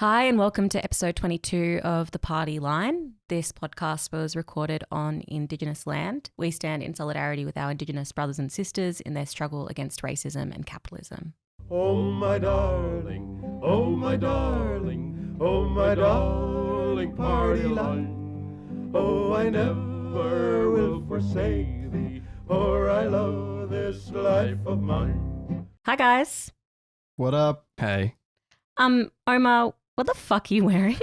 Hi and welcome to episode 22 of The Party Line. This podcast was recorded on Indigenous land. We stand in solidarity with our Indigenous brothers and sisters in their struggle against racism and capitalism. Oh my darling, oh my darling, oh my darling party line. Oh, I never will forsake thee, for I love this life of mine. Hi guys. What up? Hey. Omar, what the fuck are you wearing?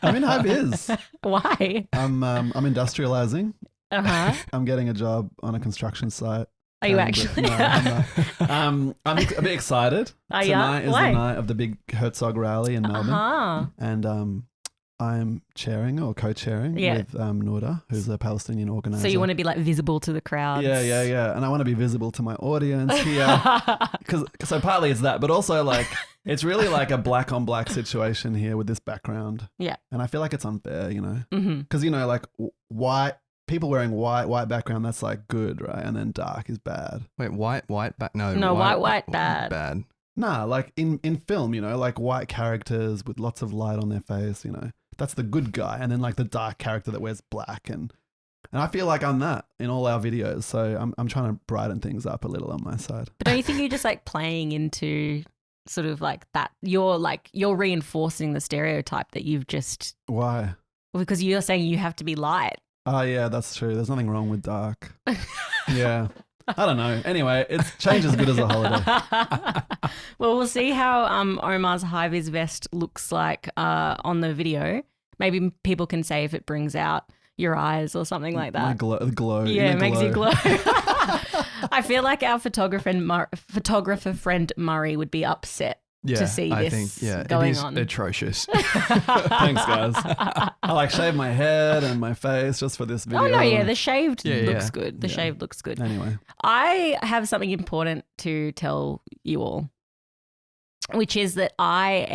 I'm in high vis. Why? I'm industrializing. Uh-huh. I'm getting a job on a construction site. Are you actually? No, I'm not. I'm a bit excited. Are Tonight ya? is Why? the night of the big Herzog rally in Melbourne. Uh-huh. And I'm chairing or co-chairing with Noam, who's a Palestinian organizer. So you want to be like visible to the crowds? Yeah. And I want to be visible to my audience here. So partly it's that, but also like it's really like a black on black situation here with this background. Yeah. And I feel like it's unfair, you know, Mm-hmm. because, you know, like white people wearing white background, that's like good, right? And then dark is bad. Wait, white, back? No, white, bad. Bad. Nah, like in film, you know, like white characters with lots of light on their face, you know, that's the good guy. And then like the dark character that wears black. And I feel like I'm that in all our videos. So I'm trying to brighten things up a little on my side. But don't you think you're just like playing into sort of like that? You're reinforcing the stereotype that you've just, Why? because you're saying you have to be light. Oh, yeah, that's true. There's nothing wrong with dark. Yeah. I don't know. Anyway, it's change as good as a holiday. Well, we'll see how Omar's high-vis vest looks like on the video. Maybe people can say if it brings out your eyes or something like that. My glow. Yeah, it makes you glow. glow. I feel like our photographer friend Murray would be upset to see I this think, going it is on. atrocious. Thanks, guys. I like shave my head and my face just for this video. Oh, no, yeah, the shaved Yeah, looks yeah. good. The shaved looks good. Anyway. I have something important to tell you all, which is that I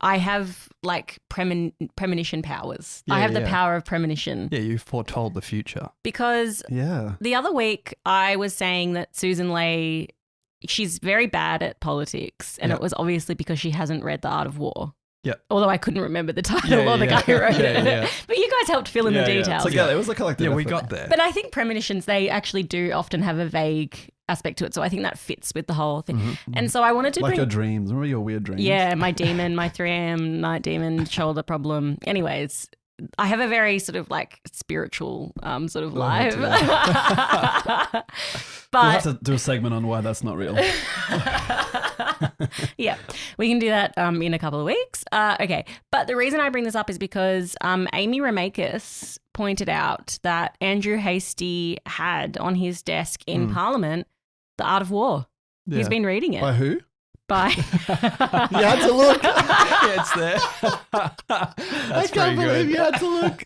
have like premonition powers. I Yeah, have the yeah. power of premonition Yeah, you foretold the future. because Yeah. the other week I was saying that Susan Ley, she's very bad at politics, and Yeah. it was obviously because she hasn't read The Art of War. Yeah. Although I couldn't remember the title Yeah, or the yeah. guy who wrote Yeah, it. yeah. But you guys helped fill in the details. Together, it was a collective Yeah, we effort. got there. But I think premonitions, they actually do often have a vague aspect to it. So I think that fits with the whole thing. Mm-hmm. And so I wanted to Like bring... your dreams. Remember your weird dreams? Yeah, my demon, my 3am night demon, shoulder problem. Anyways, I have a very sort of like spiritual sort of life. We'll But have to do a segment on why that's not real. yeah, we can do that in a couple of weeks. Okay, but the reason I bring this up is because Amy Ramakis pointed out that Andrew Hastie had on his desk in Parliament The Art of War. Yeah. He's been reading it. By who? By You had to look. Yeah, it's there. I can't believe you had to look.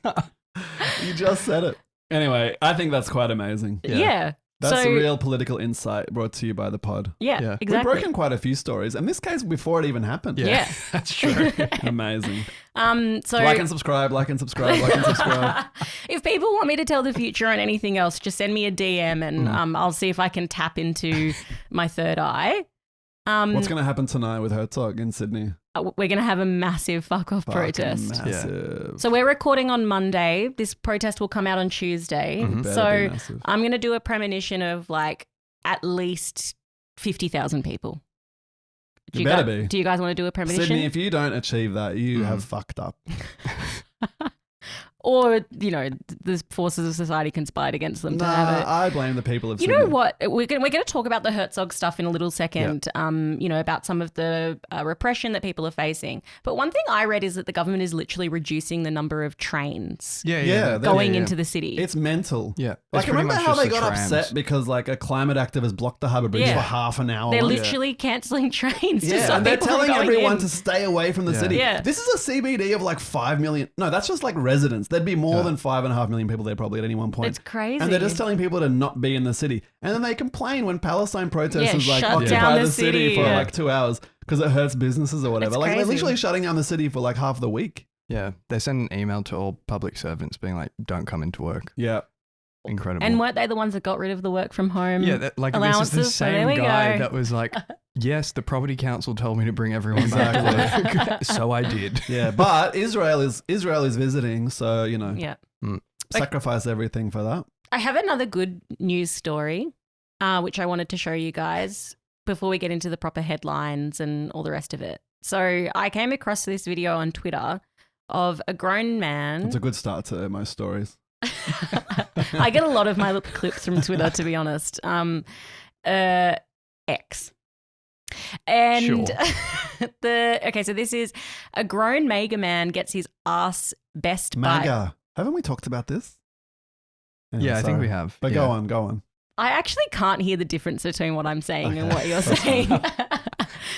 You just said it. Anyway, I think that's quite amazing. yeah. That's So- real political insight brought to you by the pod. Yeah, Yeah. exactly. We've broken quite a few stories. In this case, before it even happened. Yeah. That's true. Amazing. So Like and subscribe, like and subscribe, like and subscribe. if people want me to tell the future on anything else, just send me a DM and I'll see if I can tap into my third eye. What's going to happen tonight with Herzog in Sydney? We're going to have a massive fuck off Fucking protest. Massive. So we're recording on Monday. This protest will come out on Tuesday. Better be So massive. I'm going to do a premonition of like at least 50,000 people. You better be. Do you guys want to do a premonition? Sydney, if you don't achieve that, you have fucked up. Or, you know, the forces of society conspired against them to have it. I blame the people of You Sydney. know what? We're going to talk about the Herzog stuff in a little second, you know, about some of the repression that people are facing. But one thing I read is that the government is literally reducing the number of trains Yeah, going yeah. into the city. It's mental. Yeah. Like, It's pretty remember much how just they the got trams. upset because like a climate activist blocked the Harbour Bridge Yeah. for half an hour? They're literally canceling trains to Yeah, stop and they're people from telling going everyone in. to stay away from the Yeah. city. Yeah. This is a CBD of like 5 million. No, that's just like residents. There'd be more than 5.5 million people there probably at any one point. It's crazy. And they're just telling people to not be in the city. And then they complain when Palestine protesters Yeah, like shut occupy down the the city city, for yeah. like 2 hours because it hurts businesses or whatever. It's Like they're crazy. literally shutting down the city for like half the week. Yeah. They send an email to all public servants being like, don't come into work. Yeah. Incredible. And weren't they the ones that got rid of the work from home? yeah, this is allowances? the So there same we guy go. that was like, yes, the property council told me to bring everyone back to work. So I did. Yeah, but Israel is visiting, so Yeah. sacrifice everything for that. I have another good news story, which I wanted to show you guys before we get into the proper headlines and all the rest of it. So I came across this video on Twitter of a grown man. It's a good start to most stories. I get a lot of my little clips from Twitter, to be honest. X. And Sure. so this is a grown MAGA man gets his ass best by. MAGA. Haven't we talked about this? Yeah, I think we have. But yeah. go on. I actually can't hear the difference between what I'm saying and what you're saying.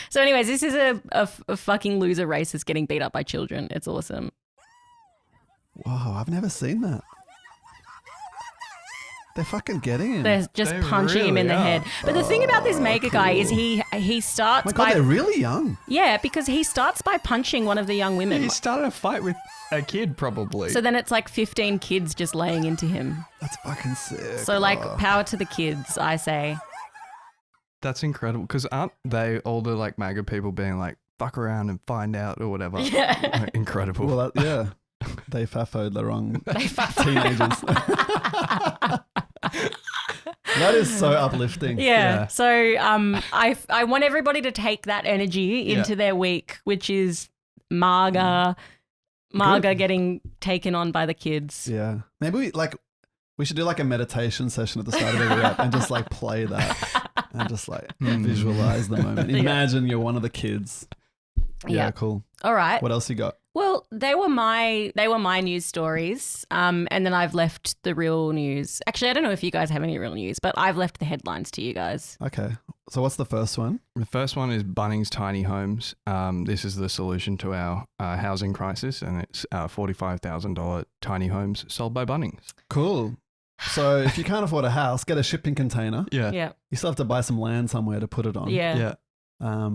So anyways, this is a fucking loser racist getting beat up by children. It's awesome. Wow, I've never seen that. They're fucking getting him. They're just They punching him in the really head. are. But the thing about this MAGA guy is cool. he starts My God, by they're really young. yeah, because he starts by punching one of the young women. He started a fight with a kid, probably. So then it's like 15 kids just laying into him. That's fucking sick. So like Oh. power to the kids, I say. That's incredible. Because aren't they all the like MAGA people being like, fuck around and find out or whatever? Yeah. Like, incredible. Well, yeah. They fafoed the wrong They teenagers. That is so uplifting. Yeah. So I want everybody to take that energy into their week, which is MAGA Good. getting taken on by the kids. Yeah. Maybe we should do like a meditation session at the start of every app and just like play that and just like visualize the moment. Yeah. Imagine you're one of the kids. Yeah, Yeah. cool. All right. What else you got? Well, they were my news stories, and then I've left the real news. Actually, I don't know if you guys have any real news, but I've left the headlines to you guys. Okay. So what's the first one? The first one is Bunnings Tiny Homes. This is the solution to our housing crisis, and it's $45,000 tiny homes sold by Bunnings. Cool. So if you can't afford a house, get a shipping container. Yeah. Yeah. You still have to buy some land somewhere to put it on. Yeah. Yeah.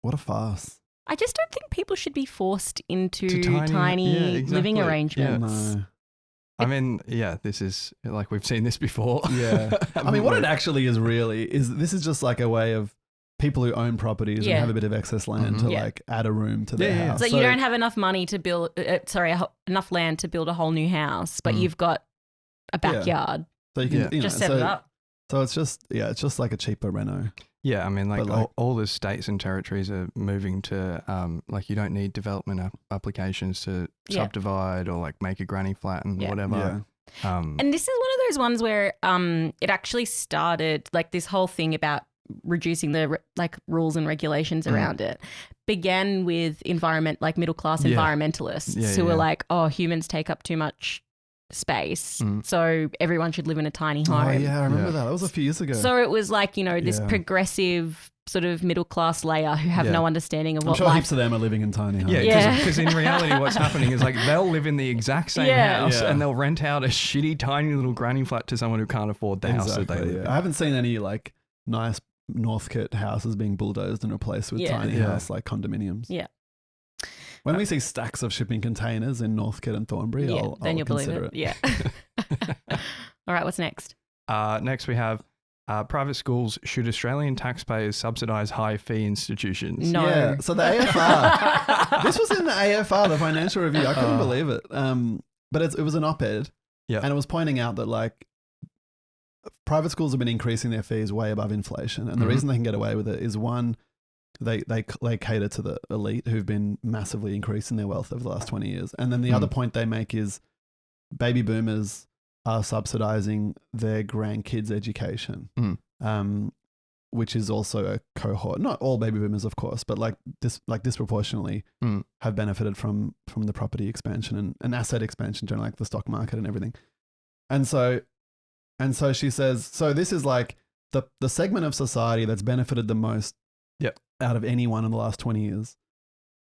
What a farce. I just don't think people should be forced into To tiny- yeah, living exactly. arrangements. No. I mean, yeah, this is like we've seen this before. Yeah. I mean, what it actually is really is this is just like a way of people who own properties Yeah. and have a bit of excess land to Yeah. like add a room to their Yeah, yeah. house. So you don't have enough money to build, enough land to build a whole new house, but you've got a backyard. So you can Yeah. you Just know, set it up. So it's just like a cheaper reno. Yeah, I mean, like, But, like- all the states and territories are moving to, like, you don't need development applications to Yeah. subdivide or like make a granny flat and Yeah. whatever. And this is one of those ones where it actually started, like this whole thing about reducing the rules and regulations around it began with middle class Yeah. environmentalists Yeah, who were yeah. like, oh, humans take up too much space, so everyone should live in a tiny home. Oh yeah, I remember Yeah. that. That was a few years ago. So it was like, this Yeah. progressive sort of middle class layer who have Yeah. no understanding of I'm what sure life. heaps of them are living in tiny homes. Yeah, Yeah. because in reality what's happening is like they'll live in the exact same Yeah. house Yeah. and they'll rent out a shitty tiny little granny flat to someone who can't afford the house that they Exactly. live Yeah. I haven't seen any like nice Northcote houses being bulldozed and replaced with Yeah. tiny Yeah. house like condominiums. Yeah. When we see stacks of shipping containers in Northcote and Thornbury, Yeah, I'll then you'll believe consider it. Yeah. All right, what's next? Next we have private schools. Should Australian taxpayers subsidise high fee institutions? No. Yeah. So the AFR, this was in the AFR, the Financial Review. I couldn't believe it. But it was an op-ed, Yeah. and it was pointing out that like private schools have been increasing their fees way above inflation, and the reason they can get away with it is one, they cater to the elite who've been massively increasing their wealth over the last 20 years, and then the other point they make is baby boomers are subsidizing their grandkids' education, which is also a cohort. Not all baby boomers, of course, but disproportionately have benefited from the property expansion and asset expansion, generally like the stock market and everything. And so she says, so this is like the segment of society that's benefited the most out of anyone in the last 20 years.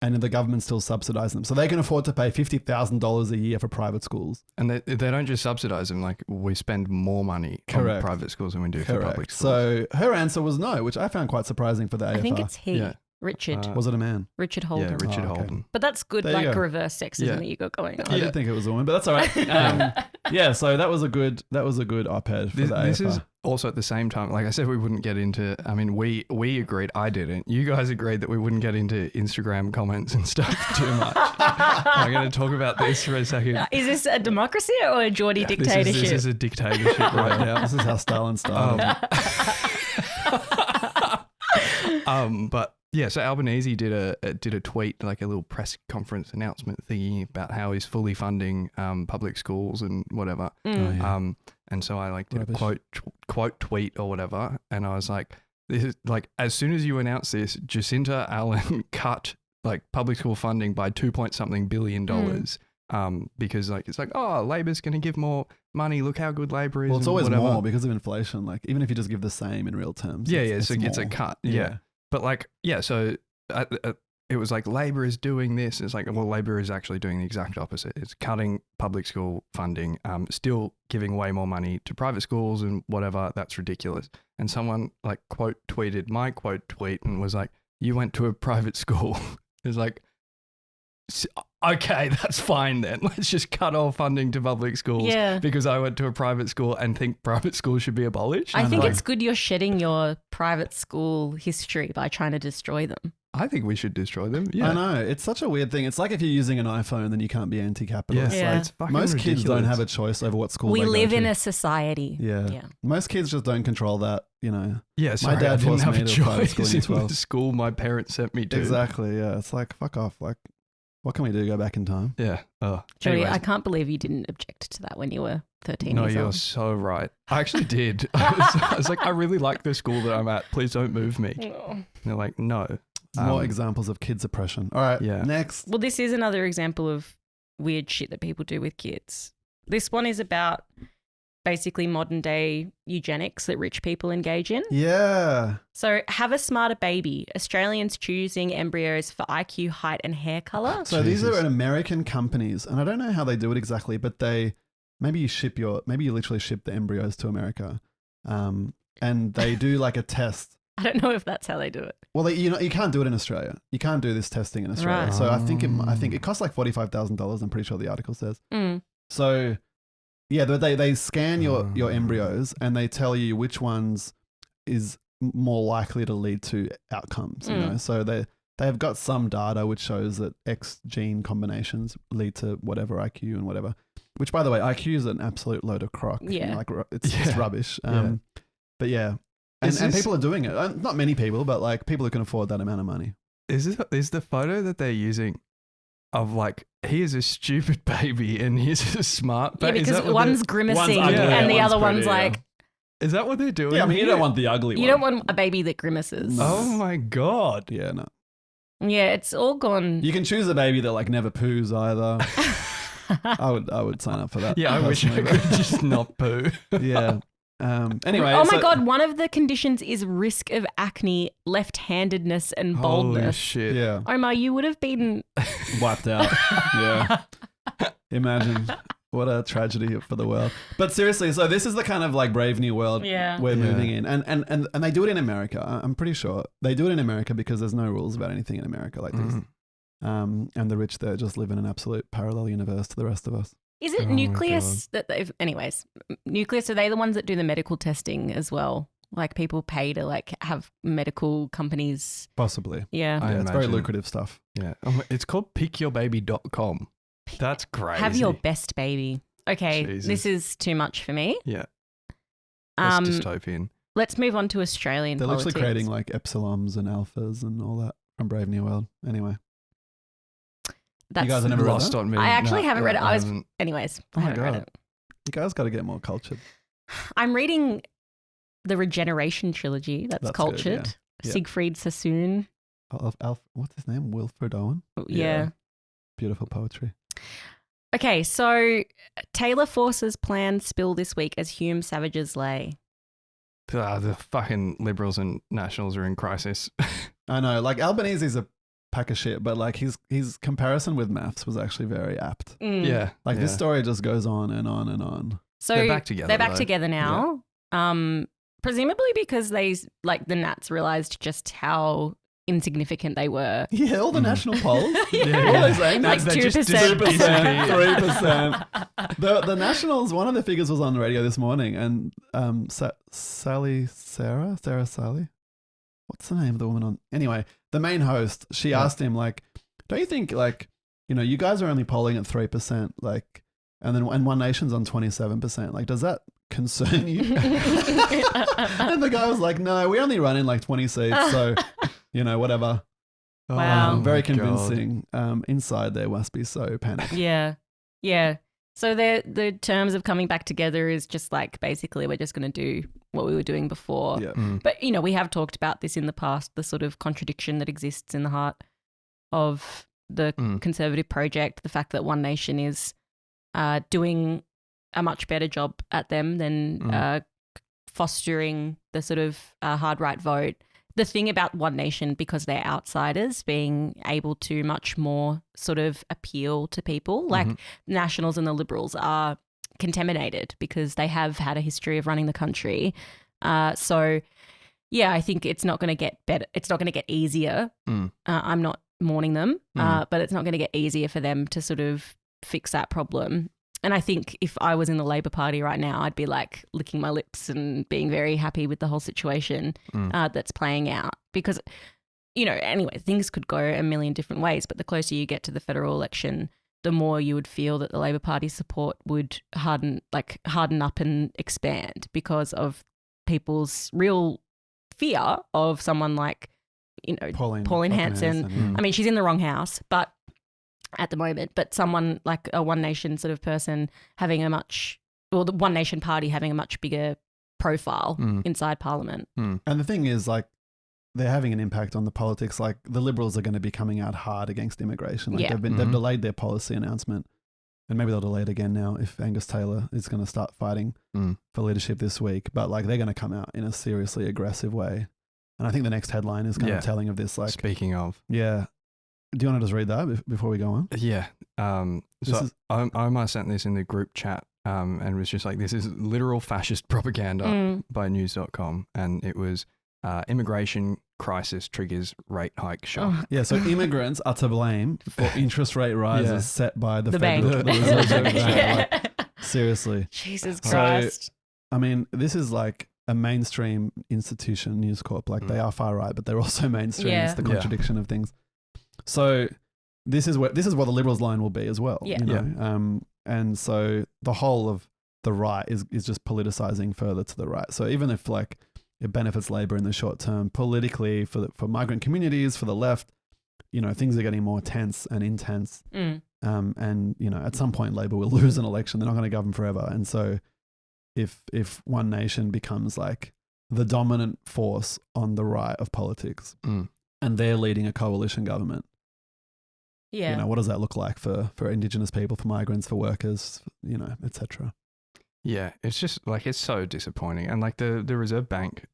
And the government still subsidizes them. So they can afford to pay $50,000 a year for private schools. And they don't just subsidise them, like we spend more money on private schools than we do for public schools. So her answer was no, which I found quite surprising for the AFR. I think it's he. Yeah. Richard. Was it a man? Richard Holden. Yeah, Richard Oh, okay. Holden. But that's good, There you like go. reverse sexism Yeah. that you got going on. I did think it was a woman, but that's all right. Yeah, so that was a good op-ed for This the is AFR. also at the same time, like I said, we wouldn't get into, I mean, we agreed, I didn't. You guys agreed that we wouldn't get into Instagram comments and stuff too much. I'm going to talk about this for a second. Is this a democracy or a Geordie dictatorship? This is a dictatorship right now. This is how Stalin started. But yeah, so Albanese did a tweet, like a little press conference announcement thingy about how he's fully funding public schools and whatever. Mm. Oh, yeah. And so I like did Rubbish. a quote tweet or whatever, and I was like, this is like, as soon as you announce this, Jacinta Allen cut like public school funding by $2 billion. Because like it's like, oh, Labor's going to give more money. Look how good Labor is. Well, it's and always whatever. more because of inflation. Like, even if you just give the same in real terms. Yeah, it's so it gets a more. cut. Yeah. But like, yeah, so it was like Labor is doing this. It's like, well, Labor is actually doing the exact opposite. It's cutting public school funding, still giving way more money to private schools and whatever. That's ridiculous. And someone like quote tweeted my quote tweet and was like, you went to a private school. It's like, okay, that's fine then. Let's just cut all funding to public schools Yeah. because I went to a private school and think private schools should be abolished. I think know. it's good you're shedding your private school history by trying to destroy them. I think we should destroy them. Yeah. I know. It's such a weird thing. It's like if you're using an iPhone, then you can't be anti-capitalist. Yeah. Yeah. Like, It's fucking most kids don't ridiculous. have a choice over what school We they live go in to. a society. Yeah. Yeah. Most kids just don't control that, you know. Yeah, sorry, dad I didn't forced have me a to private school choice in in year the 12. school my parents sent me to. Exactly. Yeah. It's like, fuck off. Like, what can we do? Go back in time? Yeah. Oh, Jody, anyways. I can't believe you didn't object to that when you were 13 No, years you're old. so right. I actually did. I was like, I really like the school that I'm at. Please don't move me. And they're like, no. More examples of kids oppression. All right. Yeah. Next. Well, this is another example of weird shit that people do with kids. This one is about basically modern day eugenics that rich people engage in. Yeah. So, have a smarter baby. Australians choosing embryos for IQ, height, and hair color. So these Jesus. are American companies, and I don't know how they do it exactly, but maybe you literally ship the embryos to America, and they do like a test. I don't know if that's how they do it. Well, you can't do it in Australia. You can't do this testing in Australia. Right. So I think it costs like $45,000. I'm pretty sure the article says. Mm. So yeah, they scan your embryos and they tell you which ones is more likely to lead to outcomes. You know, so they have got some data which shows that X gene combinations lead to whatever IQ and whatever. Which, by the way, IQ is an absolute load of crock. Yeah. Like it's just rubbish. Yeah. But yeah. Is And this- people are doing it. Not many people, but like people who can afford that amount of money. Is the photo that they're using of like, here's a stupid baby and here's a smart Yeah, baby? because one's grimacing ugly and the one's other one's pretty, yeah. like, Is that what they're doing? Yeah, I mean, you here? don't want the ugly you one. don't want a baby that grimaces. No. Oh my God. Yeah, no. Yeah, it's all gone. You can choose a baby that like never poos either. I would sign up for that. Yeah, I wish I personally, could just not poo. but- Yeah. Anyway. Oh my so- God, one of the conditions is risk of acne, left-handedness, and Holy baldness. shit. Yeah. Omar, you would have been. Wiped out. Yeah. Imagine what a tragedy for the world. But seriously, so this is the kind of like brave new world Yeah. we're Yeah. moving in, and they do it in America. I'm pretty sure they do it in America because there's no rules about anything in America like this. Mhm. And the rich there just live in an absolute parallel universe to the rest of us. Is it Oh my Nucleus that they've. Anyways, Nucleus, are they the ones that do the medical testing as well? Like people pay to like have medical companies. Possibly. Yeah. I Yeah, it's very imagine. lucrative stuff. Yeah. It's called pickyourbaby.com. That's crazy. Have your best baby. Okay, Jesus. this is too much for me. Yeah. That's Um, dystopian. let's move on to Australian They're politics. literally creating like epsilons and alphas and all that from Brave New World. Anyway, That's, you guys have never read Lost that? on me. I actually No, haven't read it. I was. haven't. Anyways, Oh I my haven't read God. it. You guys got to get more cultured. I'm reading the Regeneration trilogy. That's That's good, cultured. yeah. Yeah. Siegfried Sassoon. What's his name? Wilfred Owen. Yeah. Beautiful poetry. Okay, so Taylor Force's plan spill this week as Hume Savage's lay. The fucking Liberals and Nationals are in crisis. I know, like Albanese's a pack of shit, but like his comparison with maths was actually very apt. Mm. Yeah. Like this yeah. story just goes on and on and on. So They're back together, They're back though. together now. Presumably because they like the Nats realized just how insignificant they were. Yeah, all the national polls. Yeah. What are they saying? Like They just 2%. 3%. The Nationals, one of the figures was on the radio this morning, and Sarah Sally. What's the name of the woman on? Anyway, the main host, she asked him, like, don't you think, like, you guys are only polling at 3%, like, and One Nation's on 27%. Like, does that concern you? And the guy was like, no, we only run in like 20 seats, so whatever. Wow. Very my God. convincing. Inside there must be so panicked. Yeah. So the terms of coming back together is just like, basically we're just going to do what we were doing before. Yeah. But, we have talked about this in the past, the sort of contradiction that exists in the heart of the Conservative project, the fact that One Nation is doing a much better job at them than fostering the sort of hard right vote. The thing about One Nation, because they're outsiders, being able to much more sort of appeal to people, like Nationals and the Liberals are contaminated because they have had a history of running the country. So, yeah, I think it's not going to get better. It's not going to get easier. I'm not mourning them, but it's not going to get easier for them to sort of fix that problem. And I think if I was in the Labor Party right now, I'd be like licking my lips and being very happy with the whole situation that's playing out. Because, anyway, things could go a million different ways, but the closer you get to the federal election, the more you would feel that the Labor Party support would harden up and expand because of people's real fear of someone like, Pauline Hanson. I mean, she's in the wrong house, but at the moment, but someone like a One Nation sort of person having the One Nation Party having a much bigger profile inside Parliament. And the thing is, like, they're having an impact on the politics. Like, the Liberals are going to be coming out hard against immigration. Like, they've delayed their policy announcement, and maybe they'll delay it again now if Angus Taylor is going to start fighting for leadership this week. But like, they're going to come out in a seriously aggressive way. And I think the next headline is kind of telling of this. Like, speaking of, do you want to just read that before we go on? Yeah. Omar sent this in the group chat and was just like, this is literal fascist propaganda by news.com. And it was immigration crisis triggers rate hike shock. Yeah, so immigrants are to blame for interest rate rises set by the Federal bank. Reserve Bank. Like, seriously. Jesus Christ. So, I mean, this is like a mainstream institution, News Corp. Like, they are far right, but they're also mainstream. It's the contradiction of things. So this is what the Liberals' line will be as well. And so the whole of the right is just politicizing further to the right. So even if like it benefits Labor in the short term, politically for migrant communities, for the left, things are getting more tense and intense. And at some point Labor will lose an election. They're not going to govern forever. And so if One Nation becomes like the dominant force on the right of politics, and they're leading a coalition government, what does that look like for Indigenous people, for migrants, for workers, etc. Yeah, it's just like, it's so disappointing. And like the Reserve Bank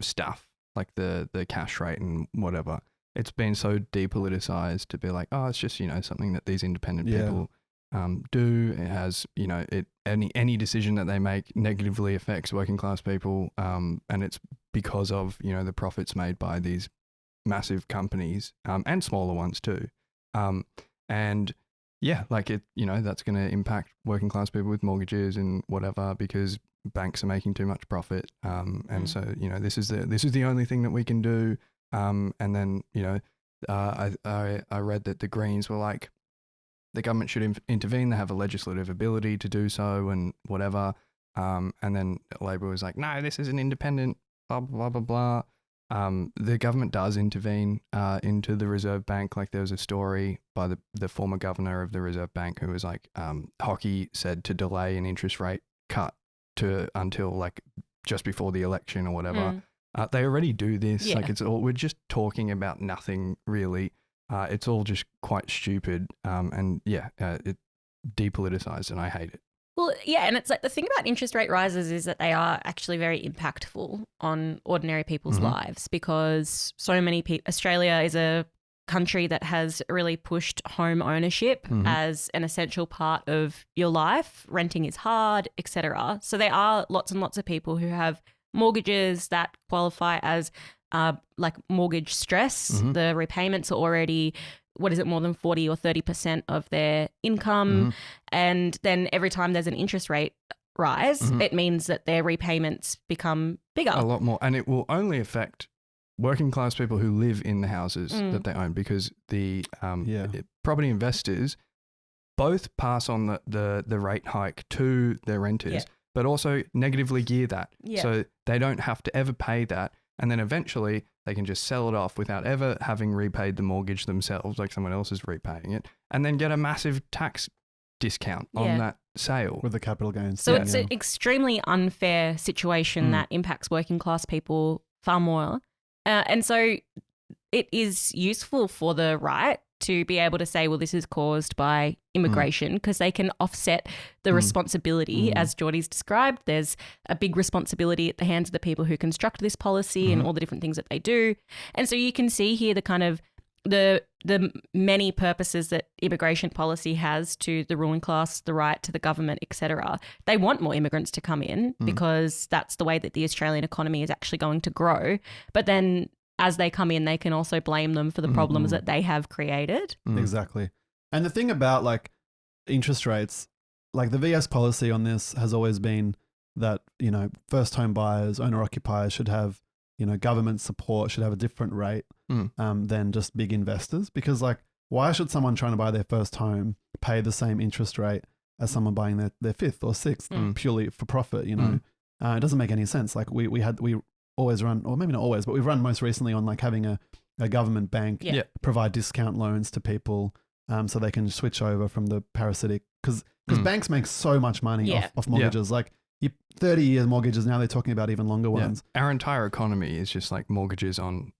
stuff, like the cash rate and whatever, it's been so depoliticized to be like, oh, it's just, something that these independent people do. It has, any decision that they make negatively affects working class people. And it's because of, the profits made by these massive companies and smaller ones too. And yeah, like it, that's going to impact working class people with mortgages and whatever, because banks are making too much profit. And so, this is the only thing that we can do. And then, I read that the Greens were like, the government should intervene. They have a legislative ability to do so and whatever. And then Labor was like, no, this is an independent, blah, blah, blah, blah. The government does intervene into the Reserve Bank. Like, there was a story by the former governor of the Reserve Bank who was like, Hockey said to delay an interest rate cut until like just before the election or whatever. They already do this. Like, we're just talking about nothing really. It's all just quite stupid. It depoliticized, and I hate it. Well, yeah, and it's like the thing about interest rate rises is that they are actually very impactful on ordinary people's lives, because so many people, Australia is a country that has really pushed home ownership as an essential part of your life. Renting is hard, etc. So there are lots and lots of people who have mortgages that qualify as like mortgage stress. Mhm. The repayments are already, more than 40 or 30% of their income. Mhm. And then every time there's an interest rate rise, Mhm. it means that their repayments become bigger. A lot more. And it will only affect working class people who live in the houses that they own, because the property investors both pass on the rate hike to their renters, but also negatively gear that. Yeah. So they don't have to ever pay that. And then eventually they can just sell it off without ever having repaid the mortgage themselves, like someone else is repaying it, and then get a massive tax discount on that sale. With the capital gains. So it's an extremely unfair situation that impacts working class people far more. And so it is useful for the right to be able to say, well, this is caused by immigration, because they can offset the responsibility, as Geordie's described. There's a big responsibility at the hands of the people who construct this policy and all the different things that they do. And so you can see here the kind of the many purposes that immigration policy has to the ruling class, the right, to the government, etc. They want more immigrants to come in because that's the way that the Australian economy is actually going to grow. But then as they come in, they can also blame them for the problems that they have created. Exactly. And the thing about like interest rates, like the VS policy on this has always been that, you know, first home buyers, owner occupiers should have, you know, government support, should have a different rate than just big investors. Because like, why should someone trying to buy their first home pay the same interest rate as someone buying their fifth or sixth purely for profit, you know? It doesn't make any sense. Like we always run, or maybe not always, but we've run most recently on like having a government bank provide discount loans to people so they can switch over from the parasitic, because banks make so much money off mortgages. Like 30-year mortgages, now they're talking about even longer ones. Our entire economy is just like mortgages on,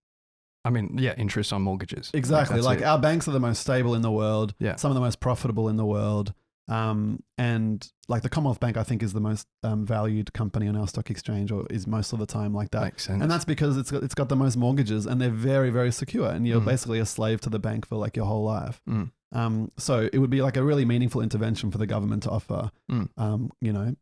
interest on mortgages. Exactly. Like it. our banks are the most stable in the world, some of the most profitable in the world. And like the Commonwealth Bank, I think, is the most valued company on our stock exchange, or is most of the time like that. Makes sense. And that's because it's got the most mortgages, and they're very, very secure, and you're basically a slave to the bank for like your whole life. So it would be like a really meaningful intervention for the government to offer. You know,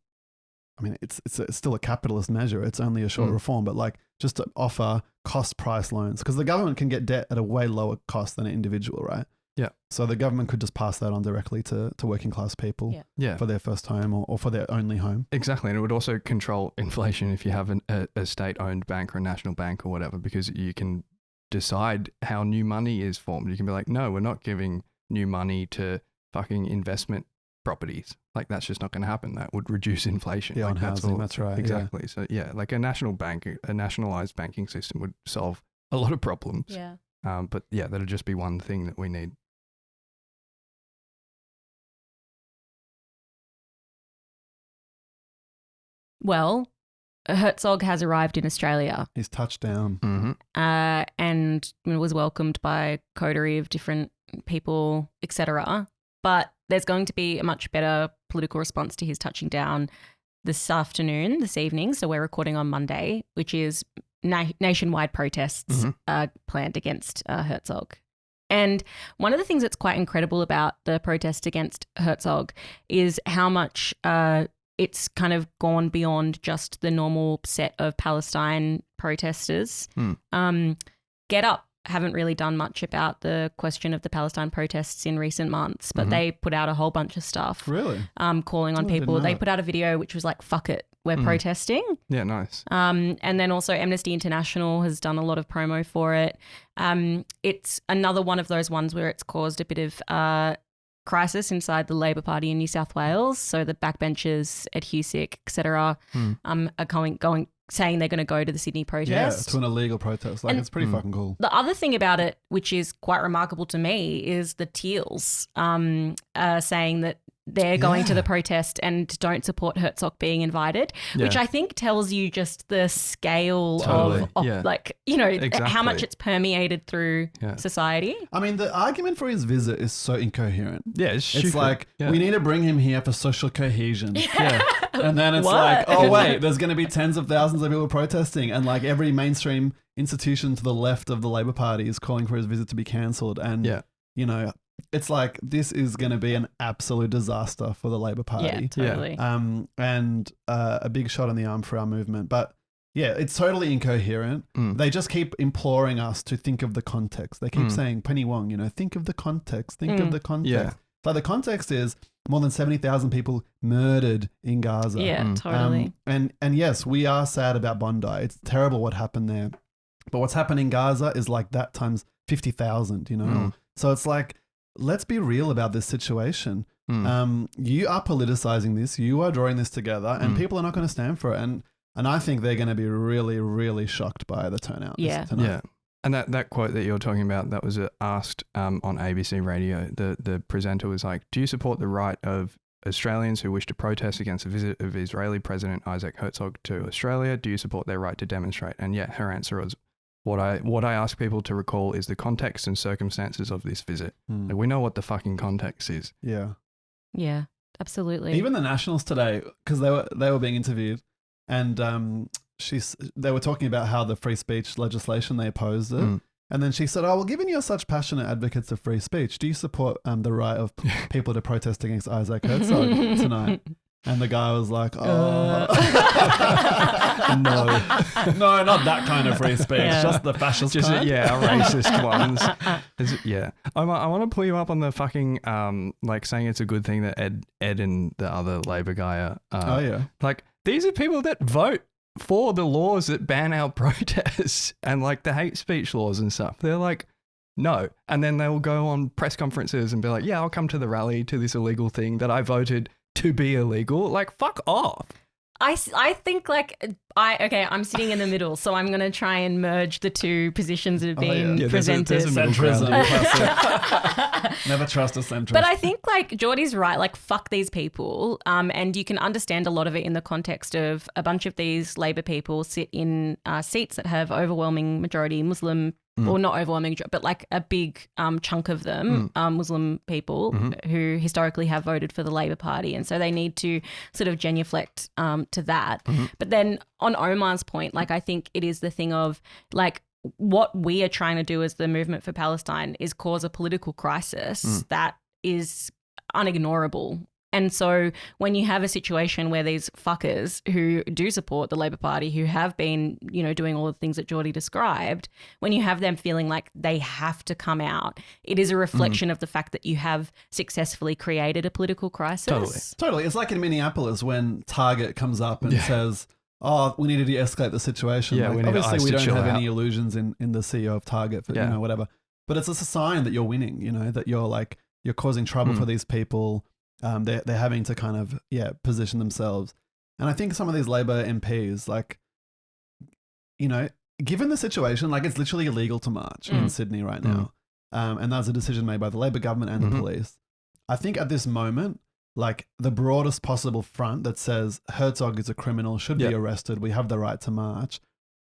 I mean, it's still a capitalist measure. It's only a short reform, but like just to offer cost price loans, because the government can get debt at a way lower cost than an individual, right? Yeah. So the government could just pass that on directly to working class people for their first home or for their only home. Exactly. And it would also control inflation if you have a state-owned bank or a national bank or whatever, because you can decide how new money is formed. You can be like, no, we're not giving new money to fucking investment properties. Like that's just not going to happen. That would reduce inflation. Yeah, like, on housing. That's right. Exactly. Yeah. So yeah, like a national bank, a nationalized banking system would solve a lot of problems. Yeah. But yeah, that'll just be one thing that we need. Well, Herzog has arrived in Australia. He's touched down. And was welcomed by a coterie of different people, etc. But there's going to be a much better political response to his touching down this evening. So we're recording on Monday, which is nationwide protests planned against Herzog. And one of the things that's quite incredible about the protest against Herzog is how much it's kind of gone beyond just the normal set of Palestine protesters. Get Up haven't really done much about the question of the Palestine protests in recent months, but they put out a whole bunch of stuff. Really? Calling on people. They put out a video which was like, fuck it, we're protesting. Yeah, nice. And then also Amnesty International has done a lot of promo for it. It's another one of those ones where it's caused a bit of crisis inside the Labor Party in New South Wales. So the backbenchers at WAsoc, etc., are saying they're going to go to the Sydney protest. Yeah, to an illegal protest. Like, and it's pretty fucking cool. The other thing about it, which is quite remarkable to me, is the Teals saying that they're going to the protest and don't support Herzog being invited, which I think tells you just the scale of like, you know, how much it's permeated through society. I mean, the argument for his visit is so incoherent. Yeah, it's like, we need to bring him here for social cohesion. And then it's like, oh, wait, there's going to be tens of thousands of people protesting, and like every mainstream institution to the left of the Labor Party is calling for his visit to be cancelled. And, you know, it's like, this is going to be an absolute disaster for the Labor Party. Yeah, totally. And a big shot in the arm for our movement. But it's totally incoherent. They just keep imploring us to think of the context. They keep saying, Penny Wong, think of the context, think of the context. Yeah. So the context is more than 70,000 people murdered in Gaza. Yeah, totally. And yes, we are sad about Bondi. It's terrible what happened there. But what's happened in Gaza is like that times 50,000, So it's like, let's be real about this situation. You are politicizing this. You are drawing this together and people are not going to stand for it. And I think they're going to be really, really shocked by the turnout tonight. Yeah. And that quote that you're talking about, that was asked on ABC Radio. The presenter was like, do you support the right of Australians who wish to protest against the visit of Israeli President Isaac Herzog to Australia? Do you support their right to demonstrate? And her answer was, what I ask people to recall is the context and circumstances of this visit. Like, we know what the fucking context is. Yeah. Yeah, absolutely. Even the Nationals today, because they were being interviewed, and they were talking about how the free speech legislation, they opposed it. And then she said, well, given you're such passionate advocates of free speech, do you support the right of people to protest against Isaac Herzog tonight? And the guy was like, no, not that kind of free speech, just the fascist kind. Racist ones. I want to pull you up on the fucking, saying it's a good thing that Ed and the other Labor guy are. Like, these are people that vote for the laws that ban our protests and like the hate speech laws and stuff. They're like, no. And then they'll go on press conferences and be like, I'll come to the rally to this illegal thing that I voted to be illegal. Like, fuck off. I think I'm sitting in the middle, so I'm going to try and merge the two positions that have been presented. There's a centrism. Never trust a centrist. But I think Geordie's right, fuck these people. And you can understand a lot of it in the context of a bunch of these Labor people sit in seats that have overwhelming majority Muslim, or not overwhelming, but a big chunk of them, Muslim people who historically have voted for the Labor Party. And so they need to sort of genuflect to that. But then on Omar's point, I think it is the thing of what we are trying to do as the movement for Palestine is cause a political crisis that is unignorable. And so when you have a situation where these fuckers who do support the Labor Party, who have been, doing all the things that Geordie described, when you have them feeling like they have to come out, it is a reflection of the fact that you have successfully created a political crisis. Totally. It's like in Minneapolis when Target comes up and says, we need to de-escalate the situation. Obviously we don't have any illusions in the CEO of Target, for, whatever. But it's just a sign that you're winning, that you're causing trouble for these people. They're having to kind of, position themselves. And I think some of these Labor MPs, given the situation, it's literally illegal to march in Sydney right now. And that's a decision made by the Labor government and the police. I think at this moment, the broadest possible front that says Herzog is a criminal, should be arrested, we have the right to march,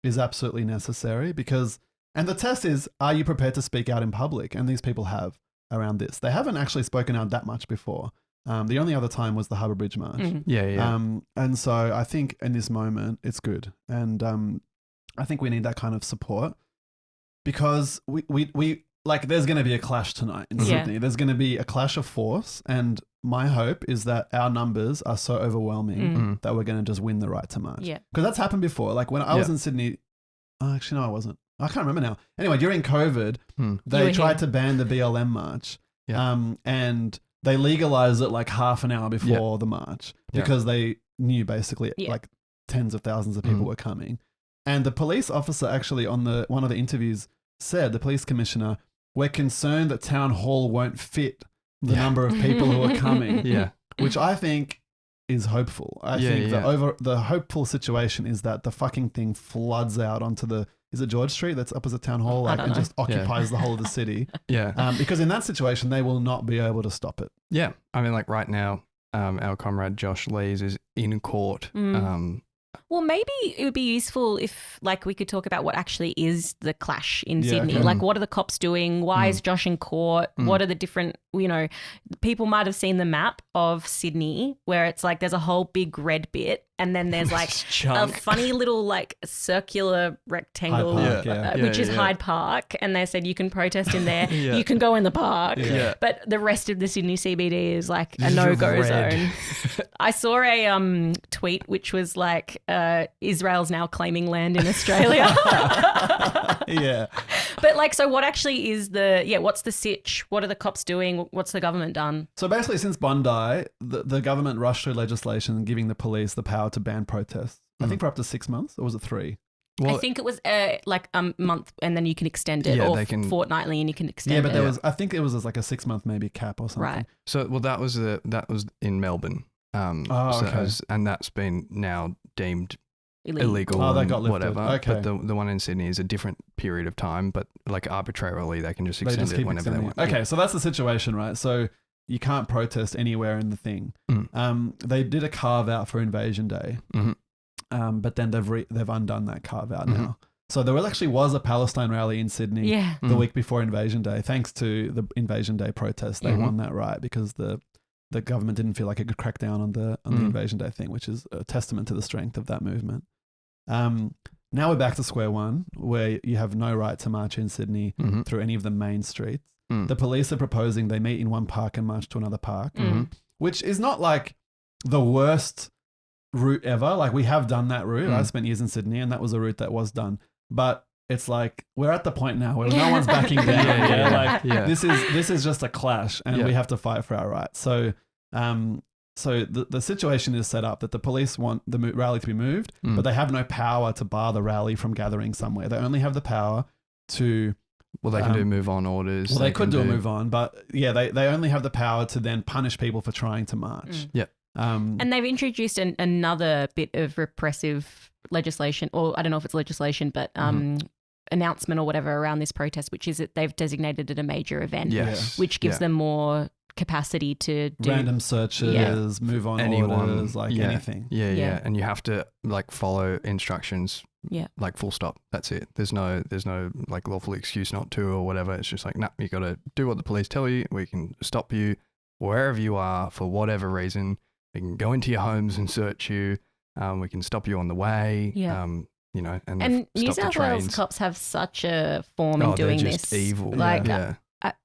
is absolutely necessary and the test is, are you prepared to speak out in public? And these people have around this. They haven't actually spoken out that much before. The only other time was the Harbour Bridge March. And so I think in this moment, it's good. And I think we need that kind of support because we there's going to be a clash tonight in Sydney. There's going to be a clash of force. And my hope is that our numbers are so overwhelming that we're going to just win the right to march. Because that's happened before. When I was in Sydney, actually, no, I wasn't. I can't remember now. Anyway, during COVID, they tried to ban the BLM march. And they legalized it half an hour before the march because they knew basically tens of thousands of people were coming. And the police officer actually on one of the interviews said, the police commissioner, we're concerned that town hall won't fit the number of people who are coming, which I think is hopeful. I think the hopeful situation is that the fucking thing floods out onto is it George Street that's opposite Town Hall and just occupies the whole of the city? Because in that situation, they will not be able to stop it. Yeah. I mean, right now, our comrade Josh Lees is in court. Well, maybe it would be useful if we could talk about what actually is the clash in Sydney. What are the cops doing? Why is Josh in court? What are the different, people might have seen the map of Sydney where it's there's a whole big red bit and then there's like a Chunk. funny little like circular rectangle, Hyde Park, which is Yeah. Hyde Park, and they said you can protest in there, Yeah. you can go in the park, Yeah. but the rest of the Sydney CBD is like a Just no-go red. zone. I saw a tweet which was like Israel's now claiming land in Australia. Yeah. But like, so what actually is what's the sitch? What are the cops doing? What's the government done? So basically, since Bondi, the government rushed through legislation giving the police the power to ban protests. I think for up to 6 months, or was it 3? I think it was like a month, and then you can extend it, Yeah, or they can- fortnightly, and you can extend Yeah, it. but there was. I think it was like a 6 month maybe cap or something. Right. So, well, that was in Melbourne. Okay. And that's been now deemed illegal. illegal. Oh, that and got lifted. whatever. Okay. But the one in Sydney is a different period of time, but like arbitrarily they can just They extend just it keep whenever they extending want. it. Okay, so that's the situation, right? So you can't protest anywhere in the thing. They did a carve out for Invasion Day, but then they've undone that carve out now. So there actually was a Palestine rally in Sydney Yeah. the week before Invasion Day. Thanks to the Invasion Day protests, they won that right because the government didn't feel like it could crack down on the Invasion Day thing, which is a testament to the strength of that movement. Now we're back to square one, where you have no right to march in Sydney through any of the main streets. The police are proposing they meet in one park and march to another park, which is not like the worst route ever. Like we have done that route. I spent years in Sydney, and that was a route that was done. But it's like we're at the point now where no one's backing down. This is just a clash, and we have to fight for our rights. So the situation is set up that the police want the rally to be moved, but they have no power to bar the rally from gathering somewhere. They only have the power to. Well, they can do move on orders. Well, they could do a move on, but yeah, they only have the power to then punish people for trying to march. Yeah. And they've introduced another bit of repressive legislation, or I don't know if it's legislation, but announcement or whatever around this protest, which is that they've designated it a major event, which gives them more capacity to do random searches, move on orders, like anything. Yeah. And you have to like follow instructions. Yeah. Like full stop. That's it. There's no like lawful excuse not to or whatever. It's just like, nah, you got to do what the police tell you. We can stop you wherever you are for whatever reason. We can go into your homes and search you. We can stop you on the way. Yeah. And New stop South the Wales trains. cops have such a form in doing they're just this. evil. Like, yeah.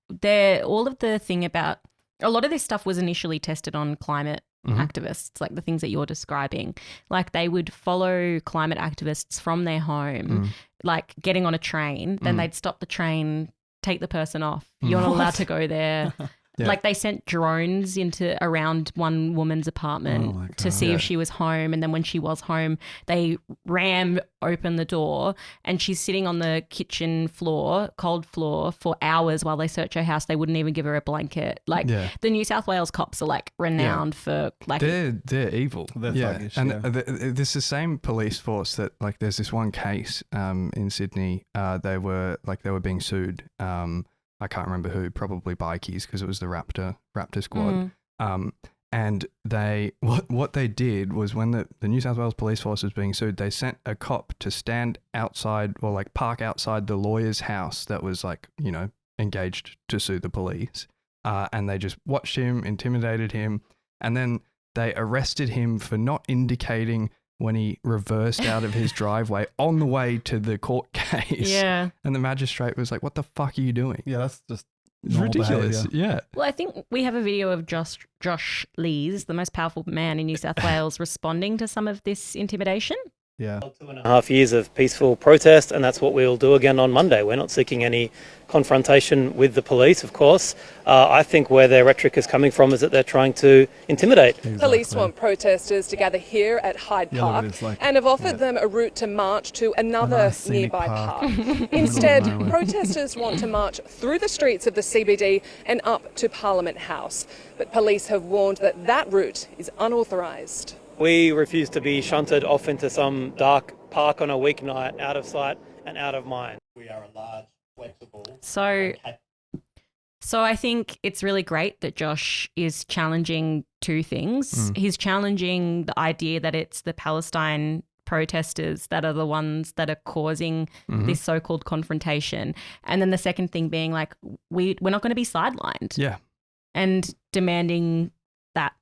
they're all of the thing about a lot of this stuff was initially tested on climate activists, like the things that you're describing. Like they would follow climate activists from their home, like getting on a train, then they'd stop the train, take the person off. You're not allowed to go there. Yeah. Like they sent drones around one woman's apartment to see if she was home. And then when she was home, they rammed open the door and she's sitting on the kitchen floor, cold floor, for hours while they search her house. They wouldn't even give her a blanket. Like the New South Wales cops are like renowned for like... They're evil. They're thuggish, and this is the same police force that like there's this one case in Sydney. They were being sued. I can't remember who, probably bikies because it was the Raptor squad. And what they did was when the New South Wales police force was being sued, they sent a cop to stand outside or like park outside the lawyer's house that was like, engaged to sue the police. And they just watched him, intimidated him, and then they arrested him for not indicating when he reversed out of his driveway on the way to the court case. Yeah. And the magistrate was like, what the fuck are you doing? Yeah, that's just It's ridiculous. behavior. Yeah. Well, I think we have a video of Josh Lees, the most powerful man in New South Wales, responding to some of this intimidation. Yeah. 2.5 years of peaceful protest, and that's what we'll do again on Monday. We're not seeking any confrontation with the police, of course. I think where their rhetoric is coming from is that they're trying to intimidate. Exactly. Police want protesters to gather here at Hyde Yeah, Park look, it's like- and have offered them a route to march to another nice scenic nearby park. park. Instead, nowhere. protesters want to march through the streets of the CBD and up to Parliament House. But police have warned that that route is unauthorised. We refuse to be shunted off into some dark park on a weeknight, out of sight and out of mind. We are a large, flexible... So I think it's really great that Josh is challenging two things. He's challenging the idea that it's the Palestine protesters that are the ones that are causing this so-called confrontation. And then the second thing being like, we're not going to be sidelined. Yeah. And demanding that,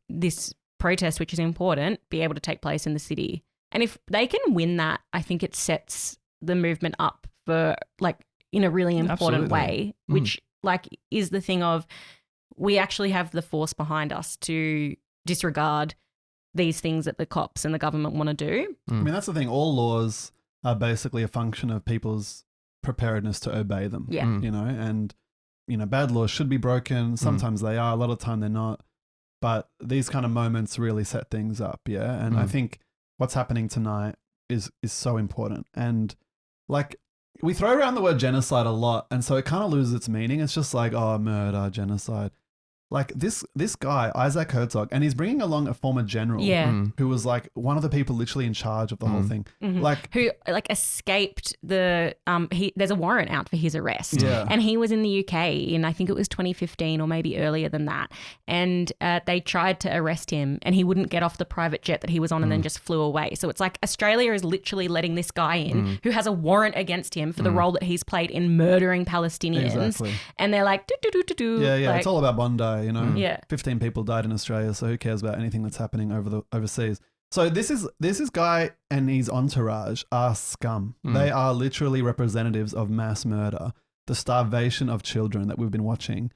this protest, which is important, be able to take place in the city. And if they can win that, I think it sets the movement up for like in a really important way, which like is the thing of we actually have the force behind us to disregard these things that the cops and the government want to do. I mean, that's the thing. All laws are basically a function of people's preparedness to obey them. Yeah. You know, and, you know, bad laws should be broken. Sometimes they are. A lot of the time they're not. But these kind of moments really set things up. Yeah. And I think what's happening tonight is so important. And like we throw around the word genocide a lot. And so it kind of loses its meaning. It's just like, oh, murder, genocide. Like this guy, Isaac Herzog, and he's bringing along a former general who was like one of the people literally in charge of the whole thing. Like who like escaped the there's a warrant out for his arrest. Yeah. And he was in the UK in I think it was 2015 or maybe earlier than that. And they tried to arrest him and he wouldn't get off the private jet that he was on and then just flew away. So it's like Australia is literally letting this guy in who has a warrant against him for the role that he's played in murdering Palestinians. Exactly. And they're like, do. Yeah, like, it's all about Bondi, you know. Yeah. 15 people died in Australia, so who cares about anything that's happening overseas? So this is guy and his entourage are scum. They are literally representatives of mass murder, the starvation of children that we've been watching,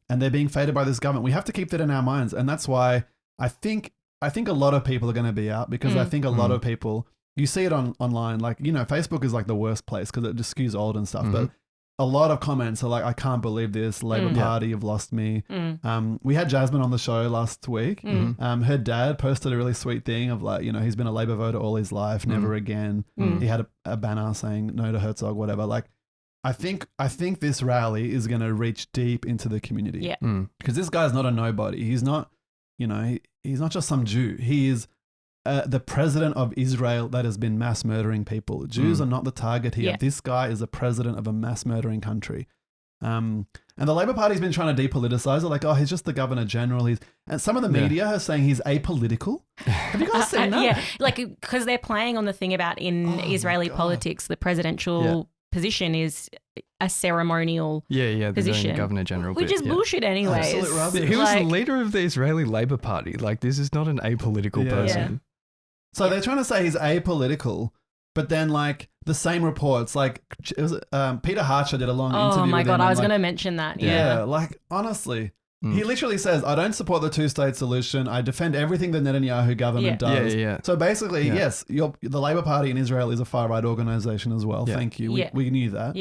and they're being faded by this government. We have to keep that in our minds, and that's why I think a lot of people are going to be out because I think a lot of people, you see it online, like, you know, Facebook is like the worst place because it just skews old and stuff, but a lot of comments are like, I can't believe this. Labour Party, you've lost me. We had Jasmine on the show last week. Her dad posted a really sweet thing of like, you know, he's been a Labour voter all his life, never again. He had a banner saying no to Herzog, whatever. Like, I think this rally is going to reach deep into the community. Yeah. Because this guy's not a nobody. He's not, you know, he's not just some Jew. He is the president of Israel that has been mass murdering people. Jews are not the target here. Yeah. This guy is the president of a mass murdering country. And the Labour Party's been trying to depoliticize it, like, oh, he's just the Governor General. And some of the media are saying he's apolitical. Have you guys seen that? Yeah, like because they're playing on the thing about in Israeli politics, the presidential position is a ceremonial position. The Governor General, which is bullshit anyways. Absolute rubbish. He was the leader of the Israeli Labour Party. Like, this is not an apolitical person. So they're trying to say he's apolitical, but then like the same reports, like it was Peter Harcher did a long interview. Oh my with God, him I was and, going to mention that. Yeah, like honestly, he literally says, I don't support the two-state solution. I defend everything the Netanyahu government does. So basically, yes, the Labour Party in Israel is a far-right organisation as well. Thank you. We knew that.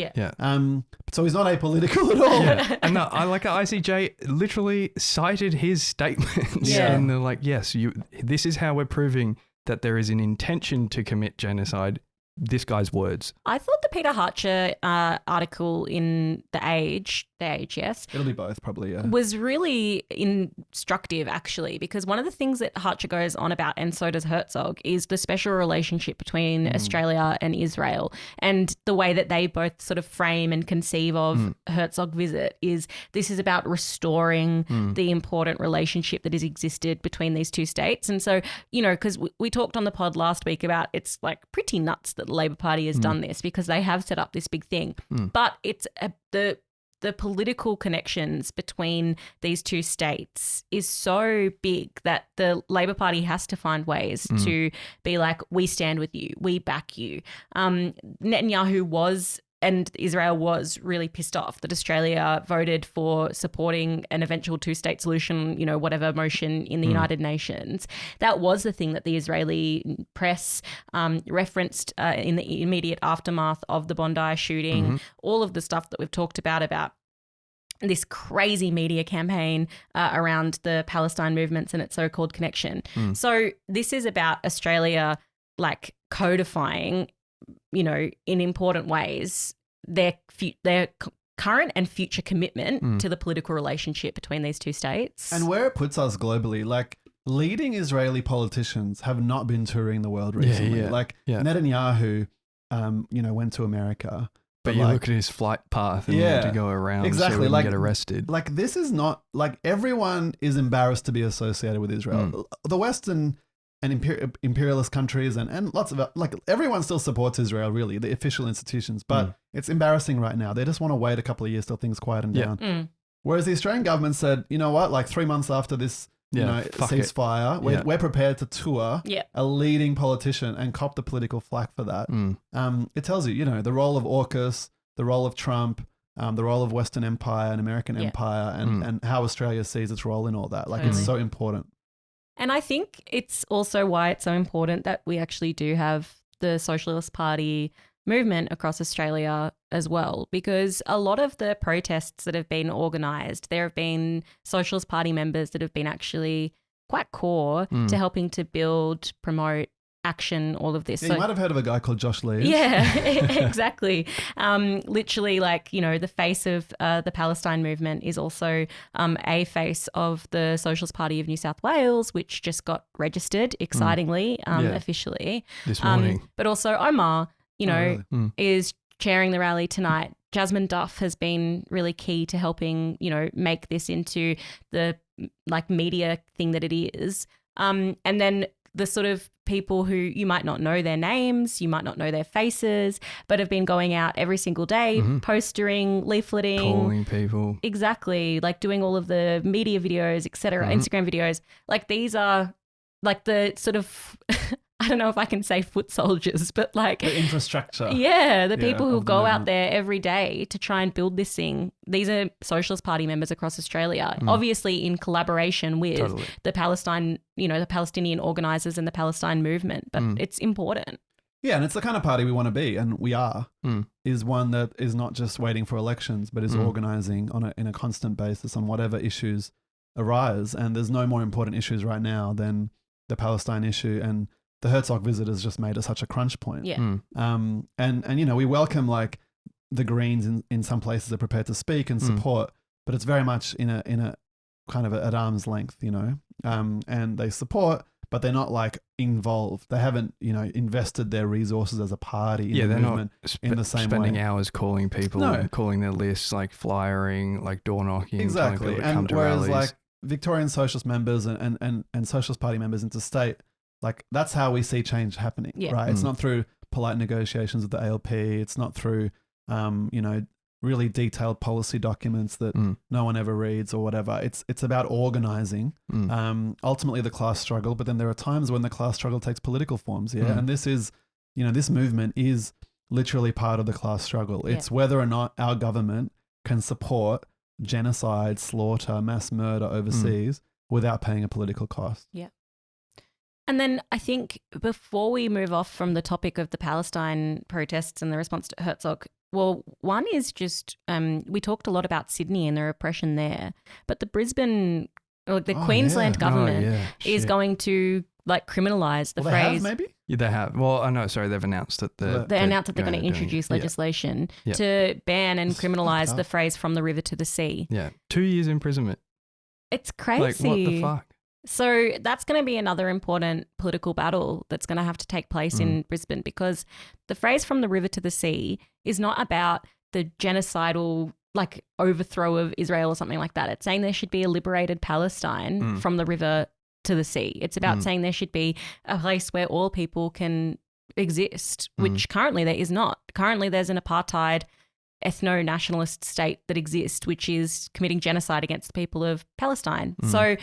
So he's not apolitical at all. And no, I like ICJ literally cited his statements. And they're like, yes, this is how we're proving that there is an intention to commit genocide. This guy's words. I thought the Peter Harcher article in The Age, yes. It'll be both probably, yeah. Was really instructive actually, because one of the things that Harcher goes on about, and so does Herzog, is the special relationship between Australia and Israel, and the way that they both sort of frame and conceive of Herzog visit is this is about restoring the important relationship that has existed between these two states. And so, you know, because we talked on the pod last week about it's like pretty nuts that the Labour Party has done this because they have set up this big thing. But it's the political connections between these two states is so big that the Labour Party has to find ways to be like, we stand with you, we back you. Netanyahu and Israel was really pissed off that Australia voted for supporting an eventual two-state solution, you know, whatever motion in the United Nations. That was the thing that the Israeli press referenced in the immediate aftermath of the Bondi shooting, all of the stuff that we've talked about this crazy media campaign around the Palestine movements and its so-called connection. So this is about Australia like codifying, you know, in important ways, their current and future commitment to the political relationship between these two states. And where it puts us globally, like leading Israeli politicians have not been touring the world recently. Netanyahu, you know, went to America. But you look at his flight path and he had to go around so he wouldn't get arrested. Like this is not, like everyone is embarrassed to be associated with Israel. The Western and imperialist countries and lots of, like everyone still supports Israel really, the official institutions, but it's embarrassing right now. They just want to wait a couple of years till things quieten down. Whereas the Australian government said, you know what, like 3 months after this fuck it. ceasefire. We're prepared to tour a leading politician and cop the political flack for that. It tells you, the role of AUKUS, the role of Trump, the role of Western Empire and American Empire, and how Australia sees its role in all that. Like, it's so important. And I think it's also why it's so important that we actually do have the Socialist Party movement across Australia as well, because a lot of the protests that have been organised, there have been Socialist Party members that have been actually quite core to helping to build, promote, action, all of this. Yeah, you might have heard of a guy called Josh Lee. Yeah, exactly. Literally, the face of the Palestine movement is also a face of the Socialist Party of New South Wales, which just got registered, excitingly, officially. This morning. But also Omar, is chairing the rally tonight. Jasmine Duff has been really key to helping, make this into the media thing that it is. And then the sort of people who you might not know their names, you might not know their faces, but have been going out every single day, postering, leafleting. Calling people. Exactly. Doing all of the media videos, etc., Instagram videos. These are the sort of... I don't know if I can say foot soldiers, but the infrastructure. Yeah, the people who go out there every day to try and build this thing. These are Socialist Party members across Australia, obviously in collaboration with the Palestine, the Palestinian organisers and the Palestine movement, but it's important. Yeah, and it's the kind of party we want to be, and we are, is one that is not just waiting for elections, but is organising in a constant basis on whatever issues arise. And there's no more important issues right now than the Palestine issue, and the Herzog visit has just made it such a crunch point. Yeah. And we welcome the Greens in some places are prepared to speak and support, but it's very much in a kind of at arm's length, and they support, but they're not involved. They haven't, invested their resources as a party in the movement in the same way. Spending hours calling people, and calling their lists, flyering, door knocking, exactly. Telling people to come to whereas rallies. Victorian Socialist members and Socialist Party members interstate, that's how we see change happening, right? It's not through polite negotiations with the ALP. It's not through, really detailed policy documents that no one ever reads or whatever. It's about organising, ultimately the class struggle. But then there are times when the class struggle takes political forms, and this is, this movement is literally part of the class struggle. It's whether or not our government can support genocide, slaughter, mass murder overseas without paying a political cost. Yeah. And then I think before we move off from the topic of the Palestine protests and the response to Herzog, well, one is just we talked a lot about Sydney and the repression there, but the Brisbane, Queensland government is going to criminalise the phrase. They have, maybe? Yeah, they have. Well, I know. Sorry, they've announced that they're going to introduce legislation to ban and criminalise the phrase "from the river to the sea." Yeah, 2 years imprisonment. It's crazy. What the fuck? So that's going to be another important political battle that's going to have to take place in Brisbane, because the phrase "from the river to the sea" is not about the genocidal overthrow of Israel or something like that. It's saying there should be a liberated Palestine from the river to the sea. It's about saying there should be a place where all people can exist, which currently there is not. Currently there's an apartheid ethno-nationalist state that exists, which is committing genocide against the people of Palestine. So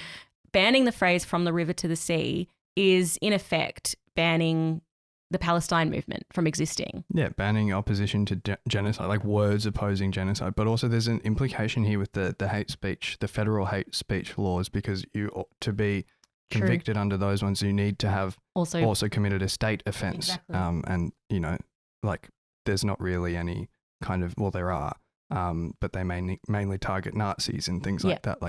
banning the phrase "from the river to the sea" is in effect banning the Palestine movement from existing. Yeah, banning opposition to genocide, words opposing genocide. But also there's an implication here with the hate speech, the federal hate speech laws, because you ought to be convicted under those ones. You need to have also committed a state offence. Exactly. And, there's not really any kind of, well, there are. But they mainly target Nazis and things like that,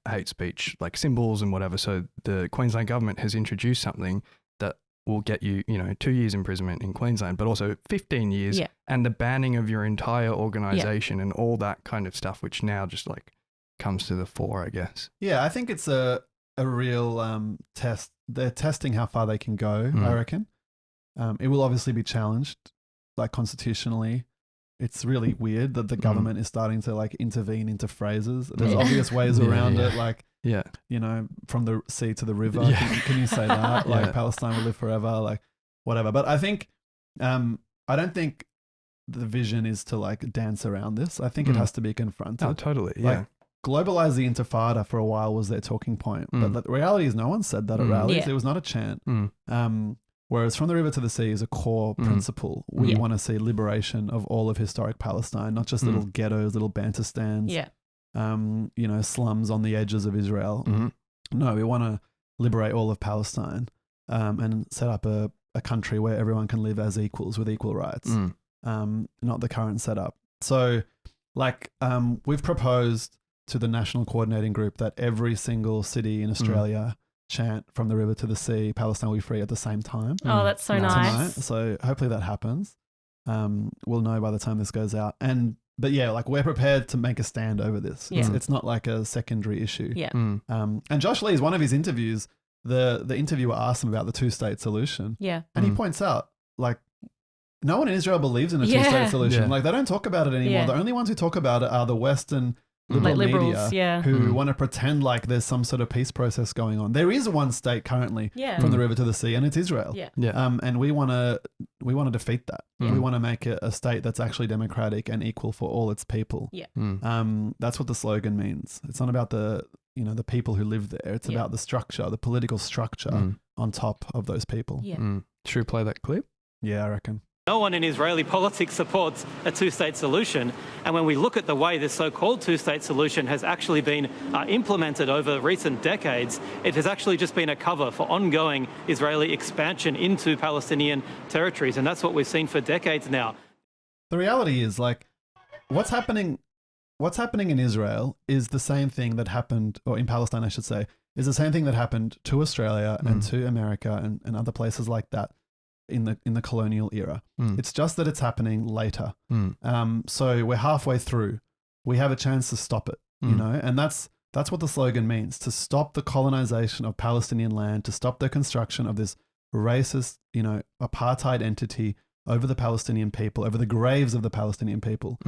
hate speech, symbols and whatever. So the Queensland government has introduced something that will get you, 2 years imprisonment in Queensland, but also 15 years and the banning of your entire organisation and all that kind of stuff, which now just comes to the fore, I guess. Yeah, I think it's a real test. They're testing how far they can go, I reckon. It will obviously be challenged, constitutionally. It's really weird that the government is starting to intervene into phrases. There's obvious ways around it, from the sea to the river. Yeah. Can you say that? Palestine will live forever, whatever. But I think, I don't think the vision is to dance around this. I think it has to be confronted. Oh, totally. Yeah. globalize the Intifada for a while was their talking point. But the reality is no one said that at rallies. Yeah. It was not a chant. Whereas From the River to the Sea is a core principle. We want to see liberation of all of historic Palestine, not just little ghettos, little bantustans, slums on the edges of Israel. No, we want to liberate all of Palestine and set up a country where everyone can live as equals with equal rights, not the current setup. So, we've proposed to the National Coordinating Group that every single city in Australia chant From the River to the Sea, Palestine will be free at the same time. Oh, that's so nice. Tonight. So hopefully that happens. We'll know by the time this goes out. But yeah, we're prepared to make a stand over this. Yeah. It's not like a secondary issue. Yeah. And Josh Lee's one of his interviews, the interviewer asked him about the two-state solution. Yeah. And he points out, no one in Israel believes in a two-state solution. Yeah. They don't talk about it anymore. Yeah. The only ones who talk about it are the Western liberal liberals, media who want to pretend like there's some sort of peace process going on. There is one state currently from the river to the sea, and it's Israel. Yeah. And we want to defeat that. Yeah. We want to make it a state that's actually democratic and equal for all its people. Yeah. That's what the slogan means. It's not about the people who live there. It's about the structure, the political structure on top of those people. Yeah. Should we play that clip? Yeah, I reckon. No one in Israeli politics supports a two-state solution. And when we look at the way this so-called two-state solution has actually been implemented over recent decades, it has actually just been a cover for ongoing Israeli expansion into Palestinian territories. And that's what we've seen for decades now. The reality is, what's happening in Israel is the same thing that happened, or in Palestine, I should say, is the same thing that happened to Australia and to America and other places like that in the colonial era. It's just that it's happening later. So we're halfway through. We have a chance to stop it, and that's what the slogan means: to stop the colonization of Palestinian land, to stop the construction of this racist, apartheid entity over the Palestinian people, over the graves of the Palestinian people.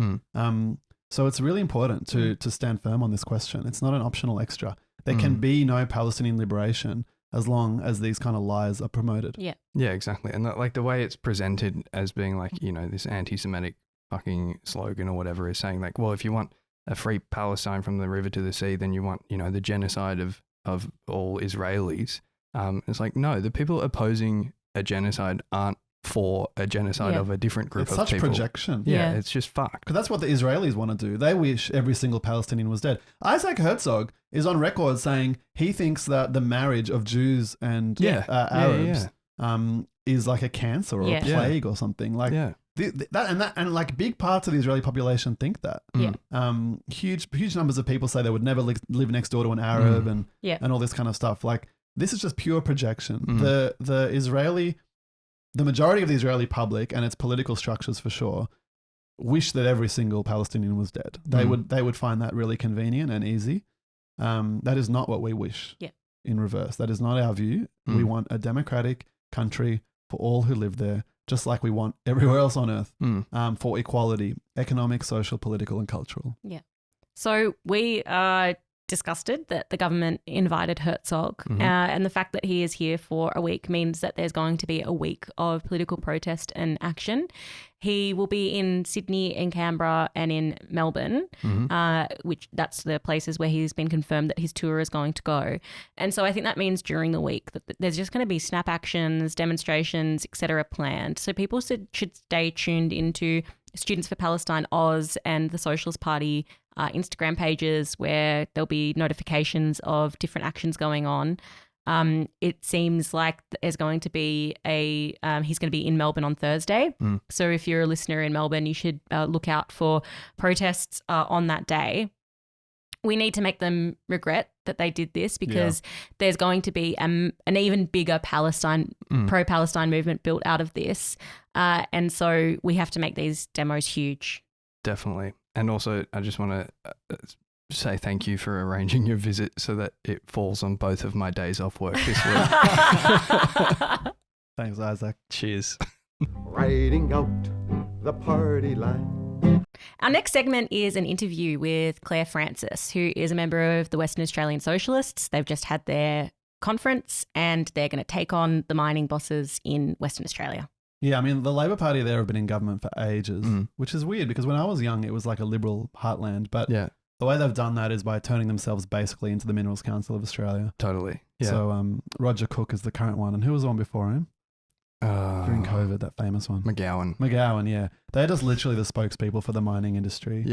So it's really important to stand firm on this question. It's not an optional extra. There can be no Palestinian liberation as long as these kind of lies are promoted. Yeah. Yeah, exactly. And the way it's presented as being this anti-Semitic fucking slogan or whatever is saying well, if you want a free Palestine from the river to the sea, then you want, the genocide of all Israelis. It's no, the people opposing a genocide aren't for a genocide of a different group it's of such people. projection. Yeah, it's just fucked. Because that's what the Israelis want to do. They wish every single Palestinian was dead. Isaac Herzog is on record saying he thinks that the marriage of Jews and Arabs is like a cancer or a plague or something. Big parts of the Israeli population think that. Huge numbers of people say they would never live next door to an Arab and all this kind of stuff. This is just pure projection. The majority of the Israeli public and its political structures, for sure, wish that every single Palestinian was dead. They would find that really convenient and easy. That is not what we wish. In reverse, that is not our view. We want a democratic country for all who live there, just like we want everywhere else on earth, for equality, economic, social, political, and cultural. Yeah. So we disgusted that the government invited Herzog, and the fact that he is here for a week means that there's going to be a week of political protest and action. He will be in Sydney, in Canberra, and in Melbourne, which that's the places where he's been confirmed that his tour is going to go. And so I think that means during the week that there's just going to be snap actions, demonstrations, etc. planned. So people should stay tuned into Students for Palestine Oz and the Socialist Party Instagram pages, where there'll be notifications of different actions going on. It seems like there's going to be he's going to be in Melbourne on Thursday. So if you're a listener in Melbourne, you should look out for protests on that day. We need to make them regret that they did this, because there's going to be an even bigger pro-Palestine movement built out of this. And so we have to make these demos huge. Definitely. And also, I just want to say thank you for arranging your visit so that it falls on both of my days off work this week. Thanks, Isaac. Cheers. Riding out the party line. Our next segment is an interview with Clare Francis, who is a member of the Western Australian Socialists. They've just had their conference and they're going to take on the mining bosses in Western Australia. Yeah, I mean, the Labor Party there have been in government for ages, which is weird because when I was young, it was like a liberal heartland. But The way they've done that is by turning themselves basically into the Minerals Council of Australia. Totally. Yeah. So Roger Cook is the current one. And who was the one before him? During COVID, that famous one. McGowan, yeah. They're just literally the spokespeople for the mining industry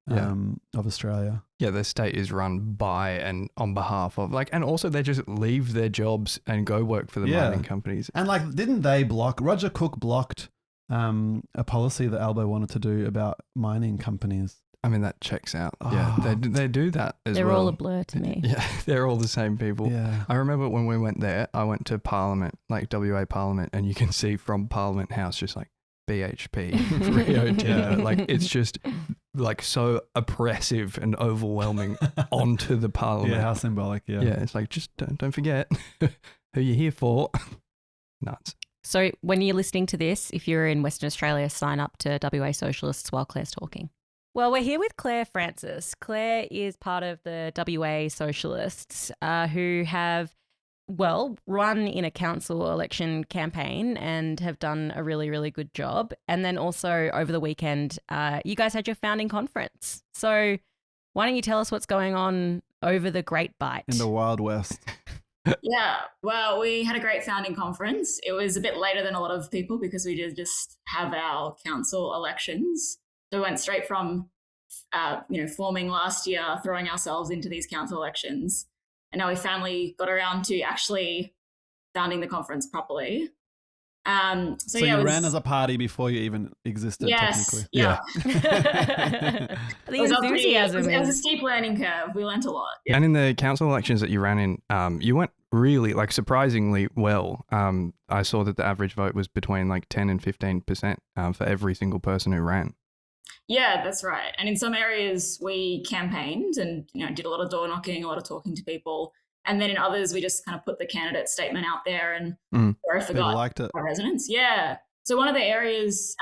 of Australia. Yeah, their state is run by and on behalf of, like, and also they just leave their jobs and go work for the mining companies. And like, didn't they Roger Cook blocked a policy that Albo wanted to do about mining companies. I mean, that checks out. Yeah, they do that as well. They're all a blur to me. Yeah, they're all the same people. Yeah. I remember when we went there, I went to Parliament, like WA Parliament, and you can see from Parliament House just like BHP, Rio Tinto. Like, it's just like so oppressive and overwhelming onto the Parliament. Yeah, how symbolic, yeah. Yeah, it's like, just don't forget who you're here for. Nuts. So when you're listening to this, if you're in Western Australia, sign up to WA Socialists while Claire's talking. Well, we're here with Clare Francis. Clare is part of the WA Socialists who have, run in a council election campaign and have done a really, really good job. And then also over the weekend, you guys had your founding conference. So why don't you tell us what's going on over the Great Bite? In the Wild West. Yeah, well, we had a great founding conference. It was a bit later than a lot of people because we did just have our council elections. So we went straight from, forming last year, throwing ourselves into these council elections. And now we finally got around to actually founding the conference properly. So you ran as a party before you even existed, technically. Yeah. The enthusiasm it was a steep learning curve. We learned a lot. Yeah. And in the council elections that you ran in, you went really, like, surprisingly well. I saw that the average vote was between like 10 and 15% for every single person who ran. Yeah, that's right. And in some areas we campaigned and did a lot of door knocking, a lot of talking to people. And then in others, we just kind of put the candidate statement out there and People liked it. Our residents. Yeah. So one of the areas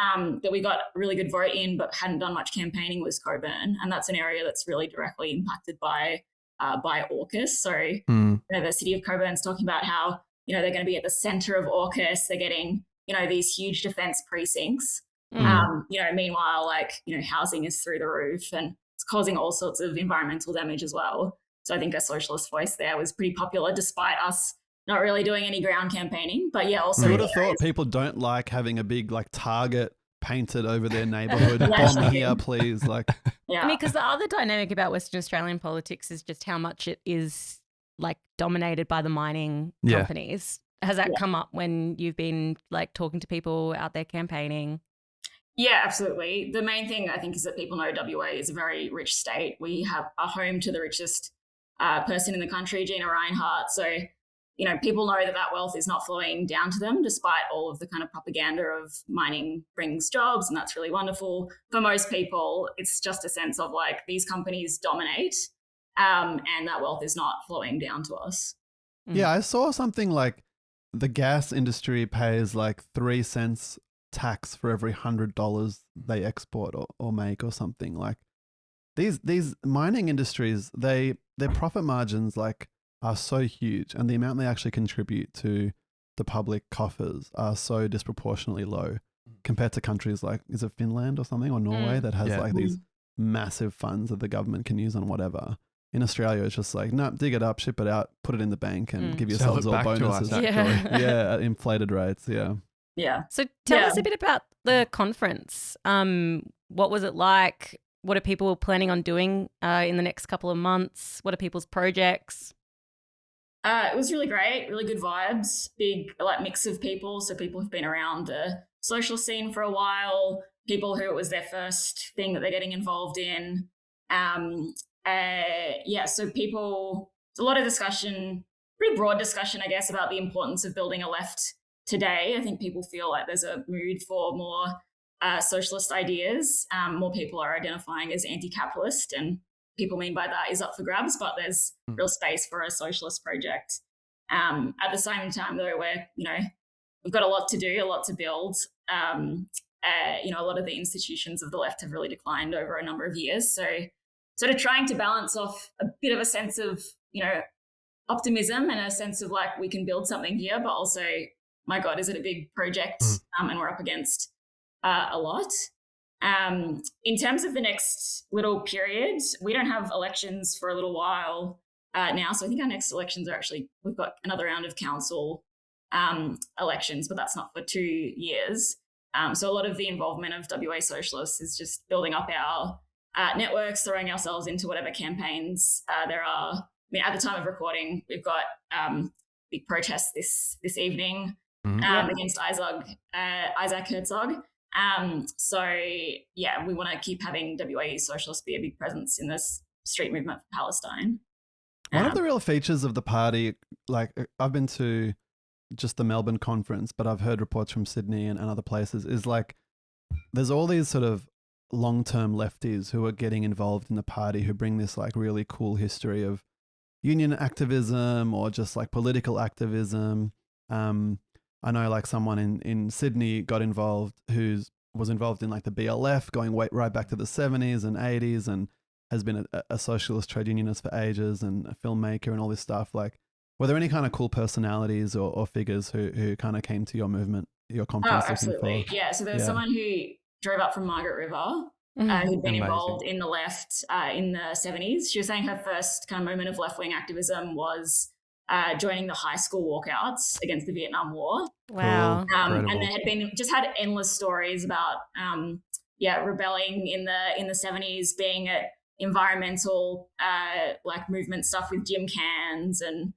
that we got a really good vote in but hadn't done much campaigning was Coburn. And that's an area that's really directly impacted by AUKUS. So the city of Coburn's talking about how, they're going to be at the centre of AUKUS. They're getting, these huge defence precincts. Meanwhile, housing is through the roof and it's causing all sorts of environmental damage as well. So I think a socialist voice there was pretty popular despite us not really doing any ground campaigning. But yeah, also. I would have thought people don't like having a big target painted over their neighbourhood. Bomb here, please. Yeah. I mean, because the other dynamic about Western Australian politics is just how much it is dominated by the mining companies. Has that come up when you've been talking to people out there campaigning? Yeah, absolutely. The main thing I think is that people know WA is a very rich state. We have a home to the richest person in the country, Gina Reinhardt. So, people know that wealth is not flowing down to them despite all of the kind of propaganda of mining brings jobs. And that's really wonderful. For most people, it's just a sense of these companies dominate and that wealth is not flowing down to us. Yeah, I saw something the gas industry pays 3 cents tax for every $100 they export or make or something. These mining industries, their profit margins are so huge, and the amount they actually contribute to the public coffers are so disproportionately low compared to countries is it Finland or something, or Norway that has these massive funds that the government can use on whatever. In Australia, it's just no, dig it up, ship it out, put it in the bank, and give yourselves all bonuses. At inflated rates. Yeah. Yeah. So tell us a bit about the conference. What was it like? What are people planning on doing in the next couple of months? What are people's projects? It was really great, really good vibes, big mix of people. So people who've been around the social scene for a while, people who it was their first thing that they're getting involved in. So people, it's a lot of discussion, pretty broad discussion, I guess, about the importance of building a left today. I think people feel there's a mood for more socialist ideas. More people are identifying as anti-capitalist, and people mean by that is up for grabs, but there's real space for a socialist project. At the same time, though, we've got a lot to do, a lot to build. A lot of the institutions of the left have really declined over a number of years. So sort of trying to balance off a bit of a sense of, optimism and a sense of we can build something here, but also, my God, is it a big project? And we're up against a lot. In terms of the next little period, we don't have elections for a little while now. So I think our next elections are actually, we've got another round of council elections, but that's not for 2 years. So a lot of the involvement of WA Socialists is just building up our networks, throwing ourselves into whatever campaigns there are. I mean, at the time of recording, we've got big protests this evening against Isaac Herzog. So yeah, we want to keep having WA Socialists be a big presence in this street movement for Palestine. One of the real features of the party, like I've been to just the Melbourne conference, but I've heard reports from Sydney and other places, is like there's all these sort of long-term lefties who are getting involved in the party who bring this like really cool history of union activism or just like political activism. I know like someone in Sydney got involved was involved in like the BLF going right back to the 70s and 80s and has been a socialist trade unionist for ages and a filmmaker and all this stuff. Like, were there any kind of cool personalities or figures who kind of came to your movement, your conference? Oh, absolutely. Yeah. So there was someone who drove up from Margaret River who'd been involved in the left in the 70s. She was saying her first kind of moment of left-wing activism was joining the high school walkouts against the Vietnam War. Wow. And there had endless stories about rebelling in the 70s, being at environmental like movement stuff with gym cans, and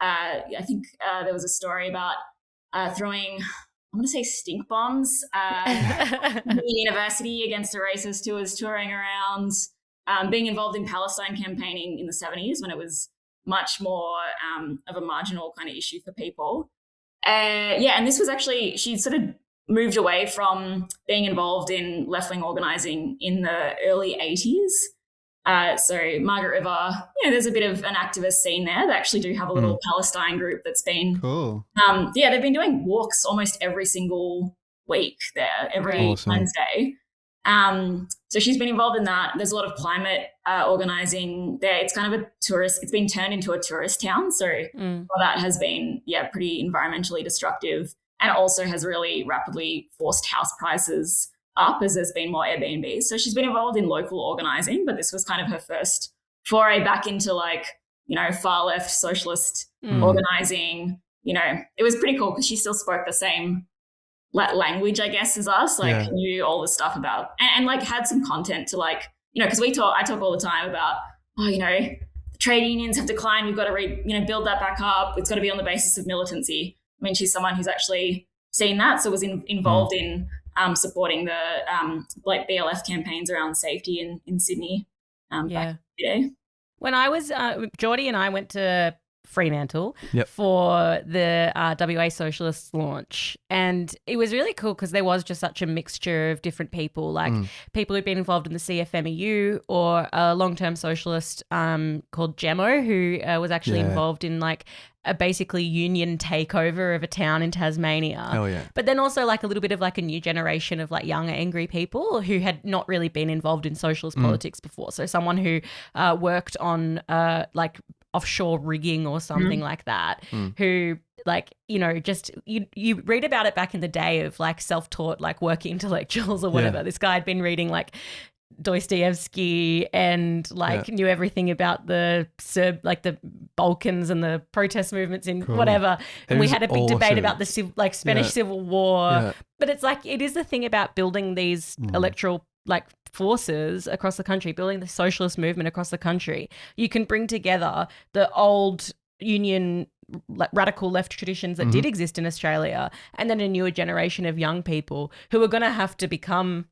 I think there was a story about throwing, I want to say stink bombs at the university against a racist who was touring around, being involved in Palestine campaigning in the 70s when it was much more of a marginal kind of issue for people. And this was actually, she sort of moved away from being involved in left-wing organising in the early 80s. So Margaret River, there's a bit of an activist scene there. They actually do have a little Palestine group that's been cool. They've been doing walks almost every single week there, every Wednesday. So she's been involved in that. There's a lot of climate organising there. It's kind of a tourist, it's been turned into a tourist town. So that has been, pretty environmentally destructive, and also has really rapidly forced house prices up as there's been more Airbnb. So she's been involved in local organising, but this was kind of her first foray back into far left socialist organising. It was pretty cool because she still spoke the same language, I guess, as us, knew all the stuff about and had some content to because I talk all the time about, the trade unions have declined. We've got to build that back up. It's got to be on the basis of militancy. I mean, she's someone who's actually seen that. So was involved in supporting the BLF campaigns around safety in Sydney. Back in the day. When I was, Geordie and I went to Fremantle for the WA Socialists launch, and it was really cool because there was just such a mixture of different people, like people who'd been involved in the CFMEU or a long-term socialist called Gemmo, who was actually involved in a basically union takeover of a town in Tasmania. Hell yeah. But then also a little bit of a new generation of young angry people who had not really been involved in socialist politics before. So someone who worked on offshore rigging or something like that, who just you read about it back in the day of self-taught working intellectuals or whatever. This guy had been reading Dostoevsky and knew everything about the the Balkans and the protest movements in whatever. And we had a big debate about the Spanish Civil War. Yeah. But it's it is the thing about building these electoral forces across the country, building the socialist movement across the country. You can bring together the old union radical left traditions that did exist in Australia, and then a newer generation of young people who are going to have to become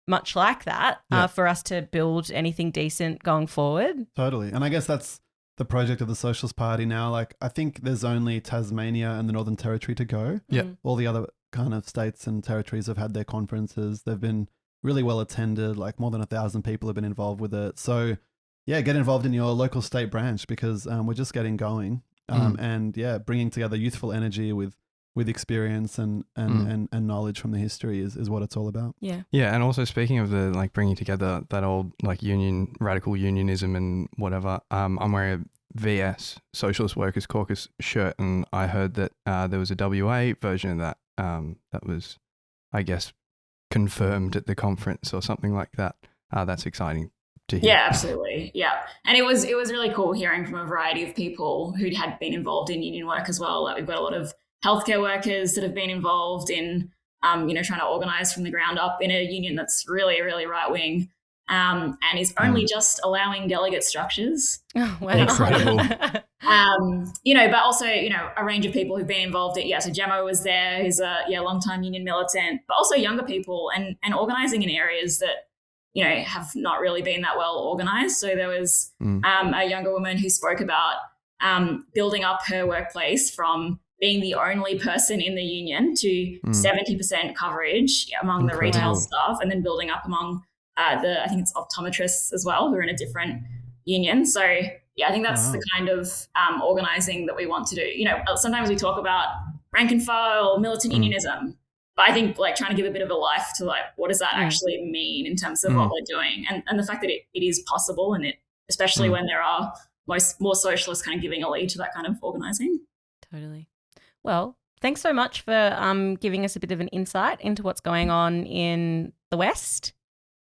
much like that for us to build anything decent going forward. Totally. And I guess that's the project of the Socialist Party now. I think there's only Tasmania and the Northern Territory to go. Yeah. All the other kind of states and territories have had their conferences. They've been really well attended. More than 1,000 people have been involved with it. So get involved in your local state branch because we're just getting going. And bringing together youthful energy with experience and knowledge from the history is what it's all about. Yeah. Yeah. And also speaking of the bringing together that old radical unionism and whatever, I'm wearing a VS Socialist Workers Caucus shirt, and I heard that there was a WA version of that that was, I guess, confirmed at the conference or something like that. That's exciting to hear. Yeah, absolutely. Yeah. And it was really cool hearing from a variety of people who had been involved in union work as well. Like we've got a lot of healthcare workers that have been involved in, trying to organize from the ground up in a union that's really, really right wing, and is only just allowing delegate structures. Oh, wow. Incredible. But also, a range of people who've been involved in, so Gemma was there, who's a long-time union militant, but also younger people and organizing in areas that, have not really been that well organized. So there was a younger woman who spoke about building up her workplace from being the only person in the union to 70% coverage among the retail staff, and then building up among I think it's optometrists as well, who are in a different union. So yeah, I think that's the kind of organizing that we want to do. Sometimes we talk about rank and file, militant unionism, but I think like trying to give a bit of a life to like, what does that actually mean in terms of what we're doing, and the fact that it is possible, and it, especially when there are more socialists kind of giving a lead to that kind of organizing. Totally. Well, thanks so much for giving us a bit of an insight into what's going on in the West.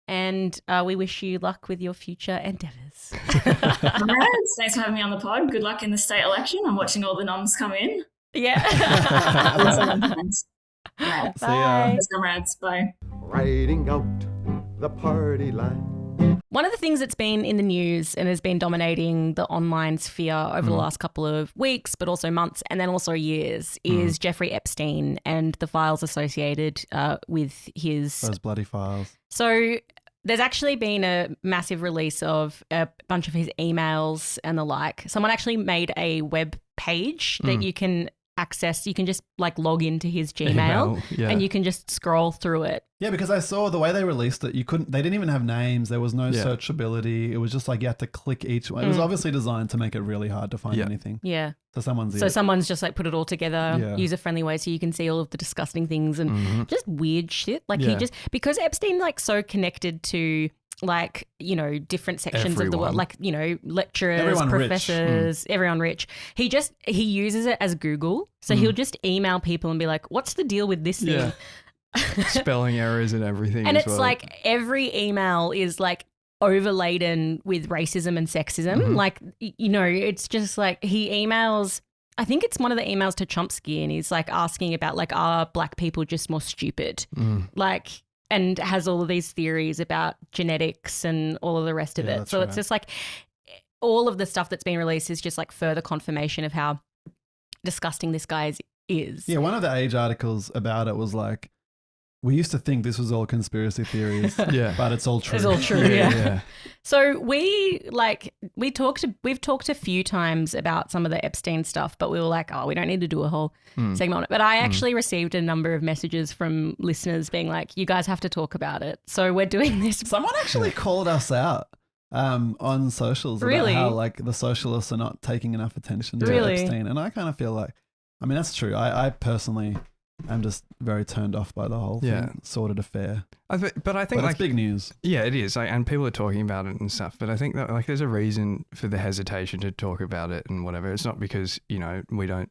And we wish you luck with your future endeavours. Thanks for having me on the pod. Good luck in the state election. I'm watching all the noms come in. Yeah. Right. See ya. Thanks, comrades. Bye. Riding out the party line. One of the things that's been in the news and has been dominating the online sphere over the last couple of weeks, but also months and then also years, is Jeffrey Epstein and the files associated with his... Those bloody files. So there's actually been a massive release of a bunch of his emails and the like. Someone actually made a web page that you can access. You can just like log into his Gmail and you can just scroll through it. Yeah, because I saw the way they released it, they didn't even have names. There was no searchability. It was just like you had to click each one. It was obviously designed to make it really hard to find anything. Yeah. So someone's just like put it all together, user-friendly way, so you can see all of the disgusting things and just weird shit. Like because Epstein like so connected to like, different sections of the world, like, lecturers, everyone professors, everyone rich. He uses it as Google. So he'll just email people and be like, what's the deal with this thing? Spelling errors and everything. And as it's well. like every email is like overladen with racism and sexism. Like, it's just like he emails, I think it's one of the emails to Chomsky, and he's like asking about like, are black people just more stupid? Like, and has all of these theories about genetics and all of the rest of it. So it's just like all of the stuff that's been released is just like further confirmation of how disgusting this guy is. Yeah, one of the Age articles about it was like, we used to think this was all conspiracy theories, but it's all true. It's all true, yeah. So we've talked a few times about some of the Epstein stuff, but we were like, we don't need to do a whole segment on it. But I actually received a number of messages from listeners being like, you guys have to talk about it. So we're doing this. Someone actually called us out on socials about how like the socialists are not taking enough attention to Epstein. And I kind of feel like, I mean, that's true. I personally... I'm just very turned off by the whole thing, sordid affair. But I think it's big news. Yeah, it is. And people are talking about it and stuff. But I think that like there's a reason for the hesitation to talk about it and whatever. It's not because, we don't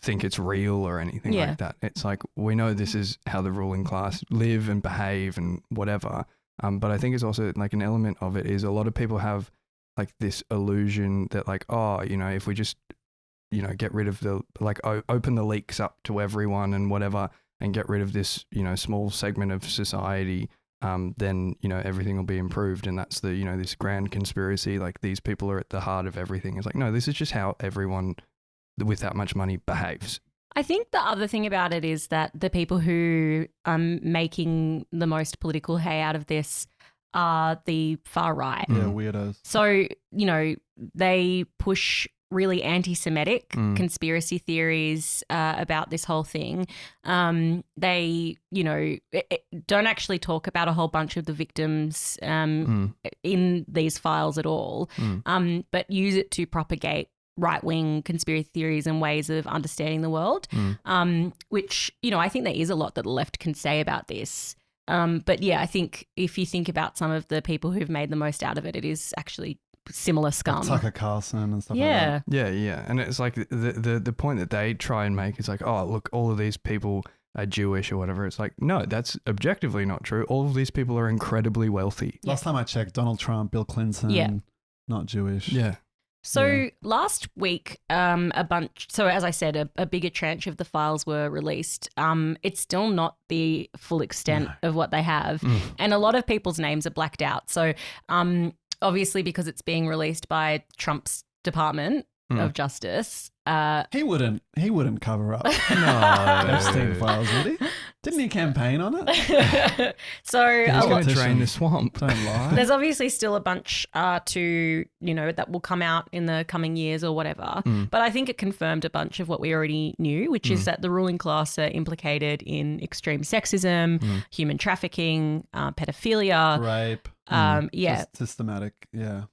think it's real or anything like that. It's like we know this is how the ruling class live and behave and whatever. But I think it's also like an element of it is a lot of people have like this illusion that like, if we just... get rid of the, like, open the leaks up to everyone and whatever, and get rid of this, small segment of society, then, everything will be improved. And that's the, this grand conspiracy, like these people are at the heart of everything. It's like, no, this is just how everyone with that much money behaves. I think the other thing about it is that the people who are making the most political hay out of this are the far right. Yeah, weirdos. So, they push really anti-Semitic conspiracy theories about this whole thing. They, don't actually talk about a whole bunch of the victims in these files at all, but use it to propagate right-wing conspiracy theories and ways of understanding the world, which, I think there is a lot that the left can say about this. But yeah, I think if you think about some of the people who've made the most out of it, it is actually similar scum. Like Tucker Carlson and stuff like that. Yeah. And it's like the point that they try and make is like, oh, look, all of these people are Jewish or whatever. It's like, no, that's objectively not true. All of these people are incredibly wealthy. Last time I checked, Donald Trump, Bill Clinton, not Jewish. Yeah. So last week, so as I said, a bigger tranche of the files were released. It's still not the full extent of what they have. And a lot of people's names are blacked out. So obviously because it's being released by Trump's Department of Justice. He wouldn't cover up. No. Epstein Files, would he? Didn't he campaign on it? So He's going to drain the swamp. Don't lie. there's obviously still a bunch that will come out in the coming years or whatever. But I think it confirmed a bunch of what we already knew, which is that the ruling class are implicated in extreme sexism, human trafficking, pedophilia, Rape. Just systematic. Yeah.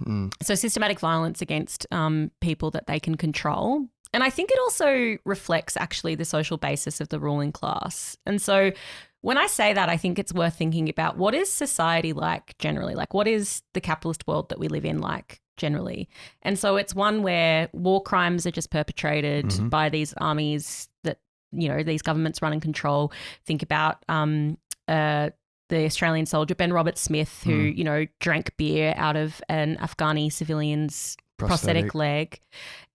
So systematic violence against people that they can control. And I think it also reflects actually the social basis of the ruling class. And so when I say that, I think it's worth thinking about what is society like generally? Like what is the capitalist world that we live in like generally? And so it's one where war crimes are just perpetrated by these armies that, these governments run and control. Think about the Australian soldier, Ben Roberts-Smith, who, drank beer out of an Afghani civilian's prosthetic leg.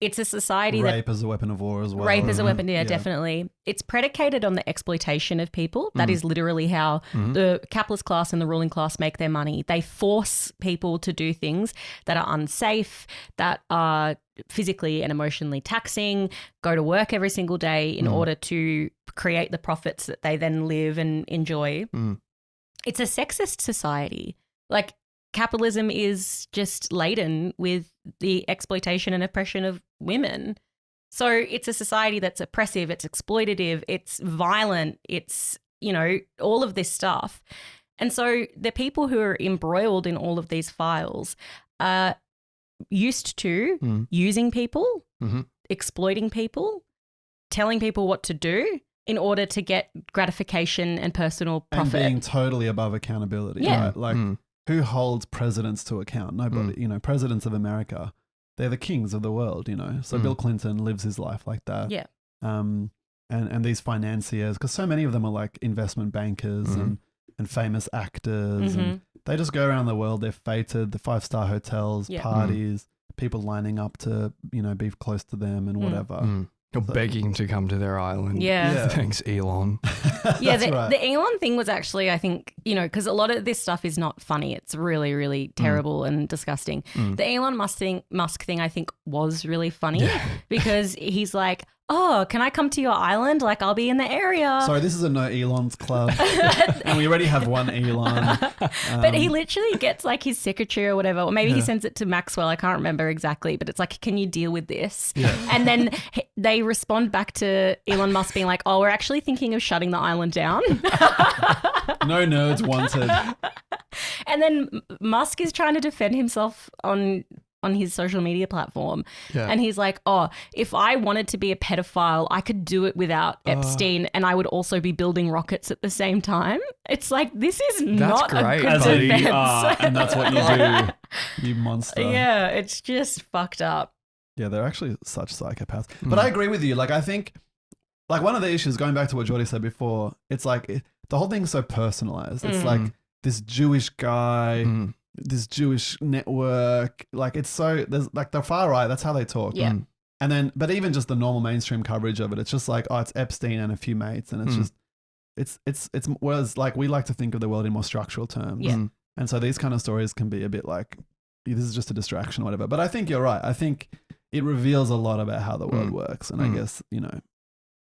It's a society Rape as a weapon of war as well. Rape as a weapon, definitely. It's predicated on the exploitation of people. That is literally how the capitalist class and the ruling class make their money. They force people to do things that are unsafe, that are physically and emotionally taxing, go to work every single day in order to create the profits that they then live and enjoy. It's a sexist society. Like capitalism is just laden with the exploitation and oppression of women. So it's a society that's oppressive, it's exploitative, it's violent, it's, all of this stuff. And so the people who are embroiled in all of these files are used to using people, exploiting people, telling people what to do in order to get gratification and personal profit. And being totally above accountability. Yeah. Right? Like who holds presidents to account? Nobody. Presidents of America, they're the kings of the world, So Bill Clinton lives his life like that. Yeah. And these financiers, because so many of them are like investment bankers and famous actors. And they just go around the world. They're fated, the 5-star hotels, parties, people lining up to, be close to them and whatever. You're begging to come to their island. Yeah. Thanks, Elon. The Elon thing was actually, I think, because a lot of this stuff is not funny. It's really, really terrible and disgusting. The Elon Musk thing, I think, was really funny because he's like, oh, can I come to your island? Like, I'll be in the area. Sorry, this is a no Elon's club. And we already have one Elon. But he literally gets like his secretary or whatever, or maybe he sends it to Maxwell. I can't remember exactly, but it's like, can you deal with this? Yeah. And then they respond back to Elon Musk being like, oh, we're actually thinking of shutting the island down. No nerds wanted. And then Musk is trying to defend himself on his social media platform. Yeah. And he's like, oh, if I wanted to be a pedophile, I could do it without Epstein and I would also be building rockets at the same time. It's like, this is not great, a good defense. And that's what you do, you monster. Yeah, it's just fucked up. Yeah, they're actually such psychopaths. But I agree with you. Like, I think, like, one of the issues, going back to what Jordy said before, it's like, the whole thing's so personalized. It's like this Jewish guy, this Jewish network, like it's so, there's like the far right, that's how they talk. Yeah. And then, but even just the normal mainstream coverage of it, it's just like, oh, it's Epstein and a few mates. And it's just, it's whereas like we like to think of the world in more structural terms. Yeah. And so these kind of stories can be a bit like, this is just a distraction or whatever. But I think you're right. I think it reveals a lot about how the world works. And I guess,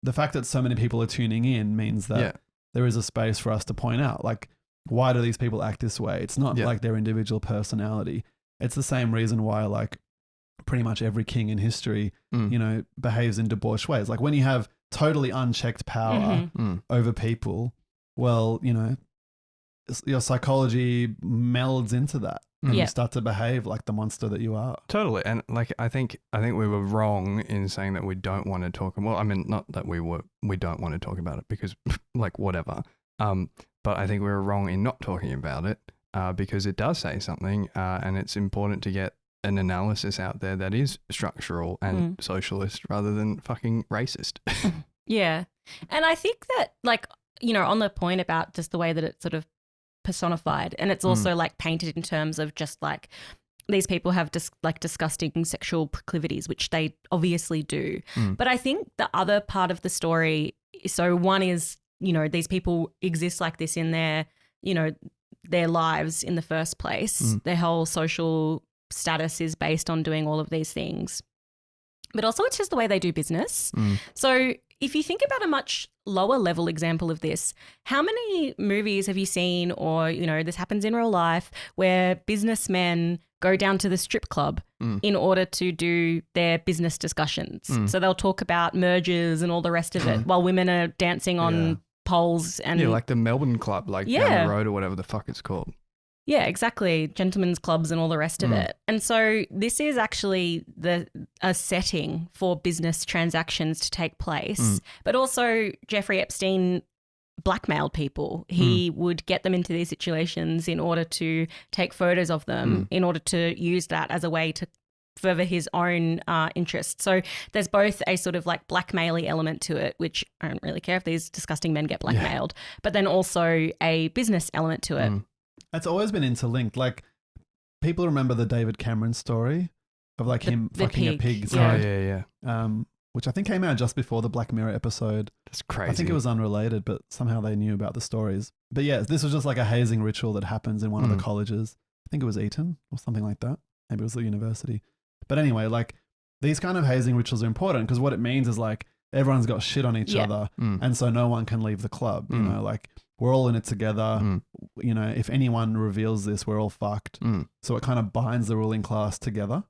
the fact that so many people are tuning in means that there is a space for us to point out, like, why do these people act this way? It's not like their individual personality. It's the same reason why, like, pretty much every king in history, behaves in debauched ways. Like when you have totally unchecked power over people, well, your psychology melds into that. And you start to behave like the monster that you are. Totally. And like, I think we were wrong in saying that we don't want to talk. Well, I mean, not that we don't want to talk about it because like whatever. But I think we were wrong in not talking about it because it does say something and it's important to get an analysis out there that is structural and socialist rather than fucking racist. Yeah. And I think that, like, on the point about just the way that it's sort of personified, and it's also like painted in terms of just like these people have disgusting sexual proclivities, which they obviously do. But I think the other part of the story, so one is, these people exist like this in their, their lives in the first place. Their whole social status is based on doing all of these things. But also it's just the way they do business. So if you think about a much lower level example of this, how many movies have you seen, or, this happens in real life, where businessmen go down to the strip club in order to do their business discussions? So they'll talk about mergers and all the rest of it while women are dancing on poles. And like the Melbourne Club, down the road or whatever the fuck it's called. Yeah, exactly. Gentlemen's clubs and all the rest of it. And so this is actually a setting for business transactions to take place. But also Jeffrey Epstein blackmailed people. He would get them into these situations in order to take photos of them, in order to use that as a way to further his own interests. So there's both a sort of like blackmail-y element to it, which I don't really care if these disgusting men get blackmailed, but then also a business element to it. It's always been interlinked. Like, people remember the David Cameron story of like him fucking a pig. Which I think came out just before the Black Mirror episode. That's crazy. I think it was unrelated, but somehow they knew about the stories. But yeah, this was just like a hazing ritual that happens in one of the colleges. I think it was Eton or something like that. Maybe it was the university. But anyway, like, these kind of hazing rituals are important because what it means is like everyone's got shit on each other, and so no one can leave the club. Like, we're all in it together. If anyone reveals this, we're all fucked. So it kind of binds the ruling class together.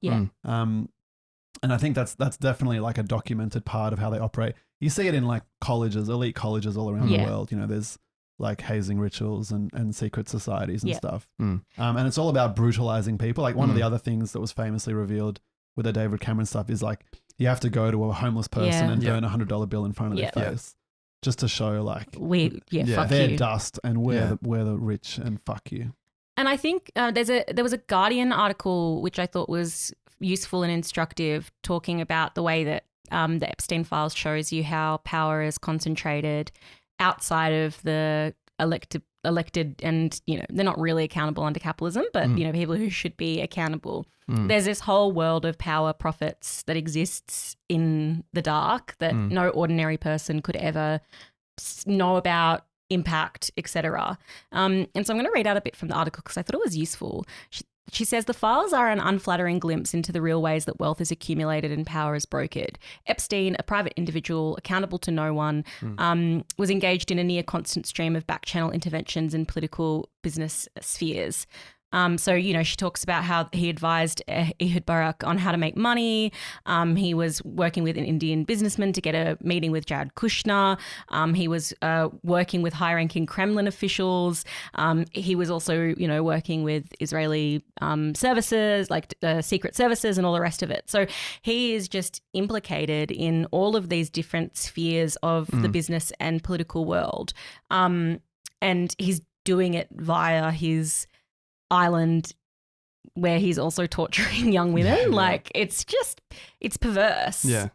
And I think that's definitely like a documented part of how they operate. You see it in like colleges, elite colleges all around the world. There's like hazing rituals and secret societies and stuff. And it's all about brutalizing people. Like, one of the other things that was famously revealed with the David Cameron stuff is like, you have to go to a homeless person and burn $100 bill in front of their face. Just to show like fuck they're you. dust and we're the rich and fuck you. And I think there was a Guardian article which I thought was useful and instructive, talking about the way that the Epstein Files shows you how power is concentrated outside of the elected and, they're not really accountable under capitalism, but, people who should be accountable. There's this whole world of power profits that exists in the dark that no ordinary person could ever know about, impact, etc. And so I'm going to read out a bit from the article because I thought it was useful. She says the files are an unflattering glimpse into the real ways that wealth is accumulated and power is brokered. Epstein, a private individual accountable to no one, was engaged in a near constant stream of back-channel interventions in political business spheres. So, she talks about how he advised Ehud Barak on how to make money. He was working with an Indian businessman to get a meeting with Jared Kushner. He was working with high-ranking Kremlin officials. He was also, working with Israeli services, like secret services and all the rest of it. So he is just implicated in all of these different spheres of the business and political world. And he's doing it via his island where he's also torturing young women. Like, it's perverse. Yeah,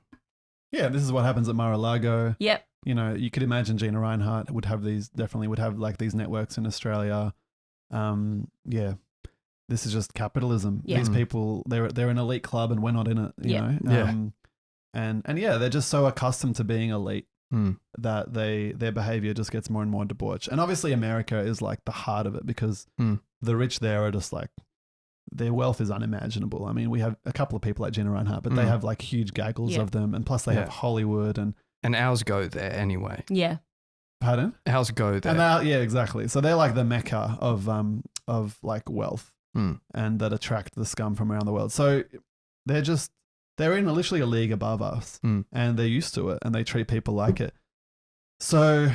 this is what happens at Mar-a-Lago. Yep. You could imagine Gina Reinhardt would have these like these networks in Australia. This is just capitalism. These people, they're an elite club and we're not in it, you know. And they're just so accustomed to being elite that their behavior just gets more and more debauched. And obviously America is like the heart of it because the rich there are just like, their wealth is unimaginable. I mean, we have a couple of people like Gina Reinhardt, but they have like huge gaggles of them. And plus they have Hollywood and ours go there anyway. Yeah. Pardon? Ours go there. And exactly. So they're like the mecca of like wealth and that attract the scum from around the world. So they're in literally a league above us and they're used to it and they treat people like it. So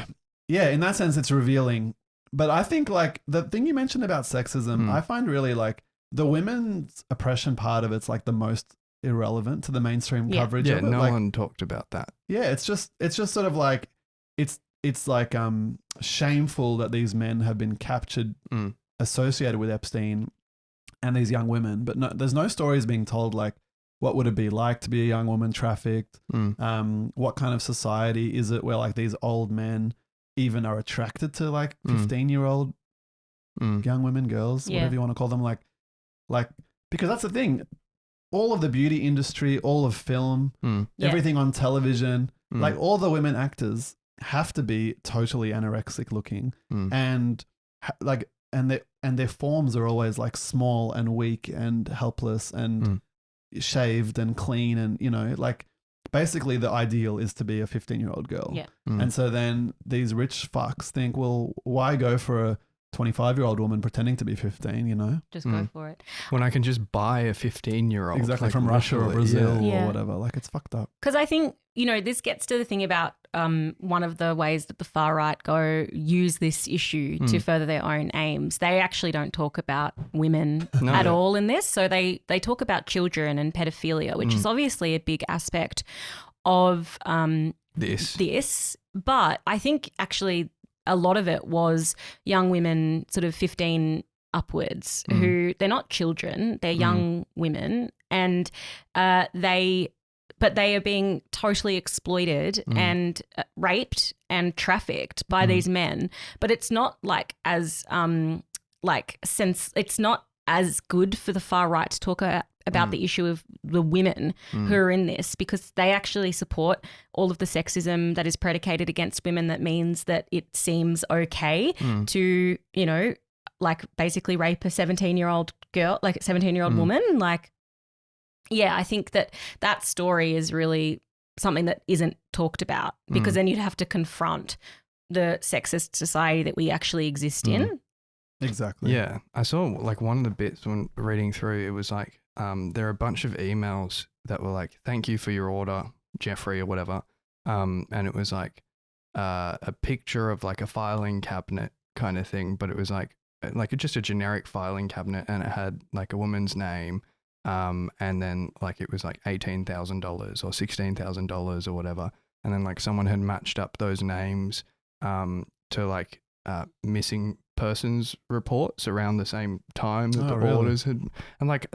yeah, in that sense, it's revealing. But I think like the thing you mentioned about sexism, I find really like the women's oppression part of it's like the most irrelevant to the mainstream coverage of it. No like, one talked about that. Yeah, it's just sort of like it's like shameful that these men have been captured associated with Epstein and these young women, but there's no stories being told like what would it be like to be a young woman trafficked? What kind of society is it where like these old men even are attracted to like 15-year-old young women, girls, whatever you want to call them, like because that's the thing. All of the beauty industry, all of film, everything on television, like all the women actors have to be totally anorexic looking, and their forms are always like small and weak and helpless and shaved and clean, and you know, like basically the ideal is to be a 15-year-old girl. Yeah. And so then these rich fucks think, well, why go for a 25-year-old woman pretending to be 15, you know? Just go for it. When I can just buy a 15-year-old. Exactly, like, from Russia or Brazil Yeah. or whatever. Like, it's fucked up. Because I think, you know, this gets to the thing about one of the ways that the far right use this issue to further their own aims. They actually don't talk about women at all in this. So they talk about children and pedophilia, which is obviously a big aspect of this. But I think actually a lot of it was young women, sort of 15 upwards, who they're not children, they're young women, and they are being totally exploited and raped and trafficked by these men. But it's not like as it's not as good for the far right to talk about the issue of the women who are in this, because they actually support all of the sexism that is predicated against women. That means that it seems okay to, you know, like basically rape a 17-year-old girl, like a 17-year-old woman. Like, yeah, I think that story is really something that isn't talked about, because then you'd have to confront the sexist society that we actually exist in. Exactly. Yeah. I saw like one of the bits when reading through, it was like, there are a bunch of emails that were like, thank you for your order, Jeffrey, or whatever. And it was like a picture of like a filing cabinet kind of thing, but it was like just a generic filing cabinet, and it had like a woman's name, and then like it was like $18,000 or $16,000 or whatever. And then like someone had matched up those names to like missing persons reports around the same time that orders had, and like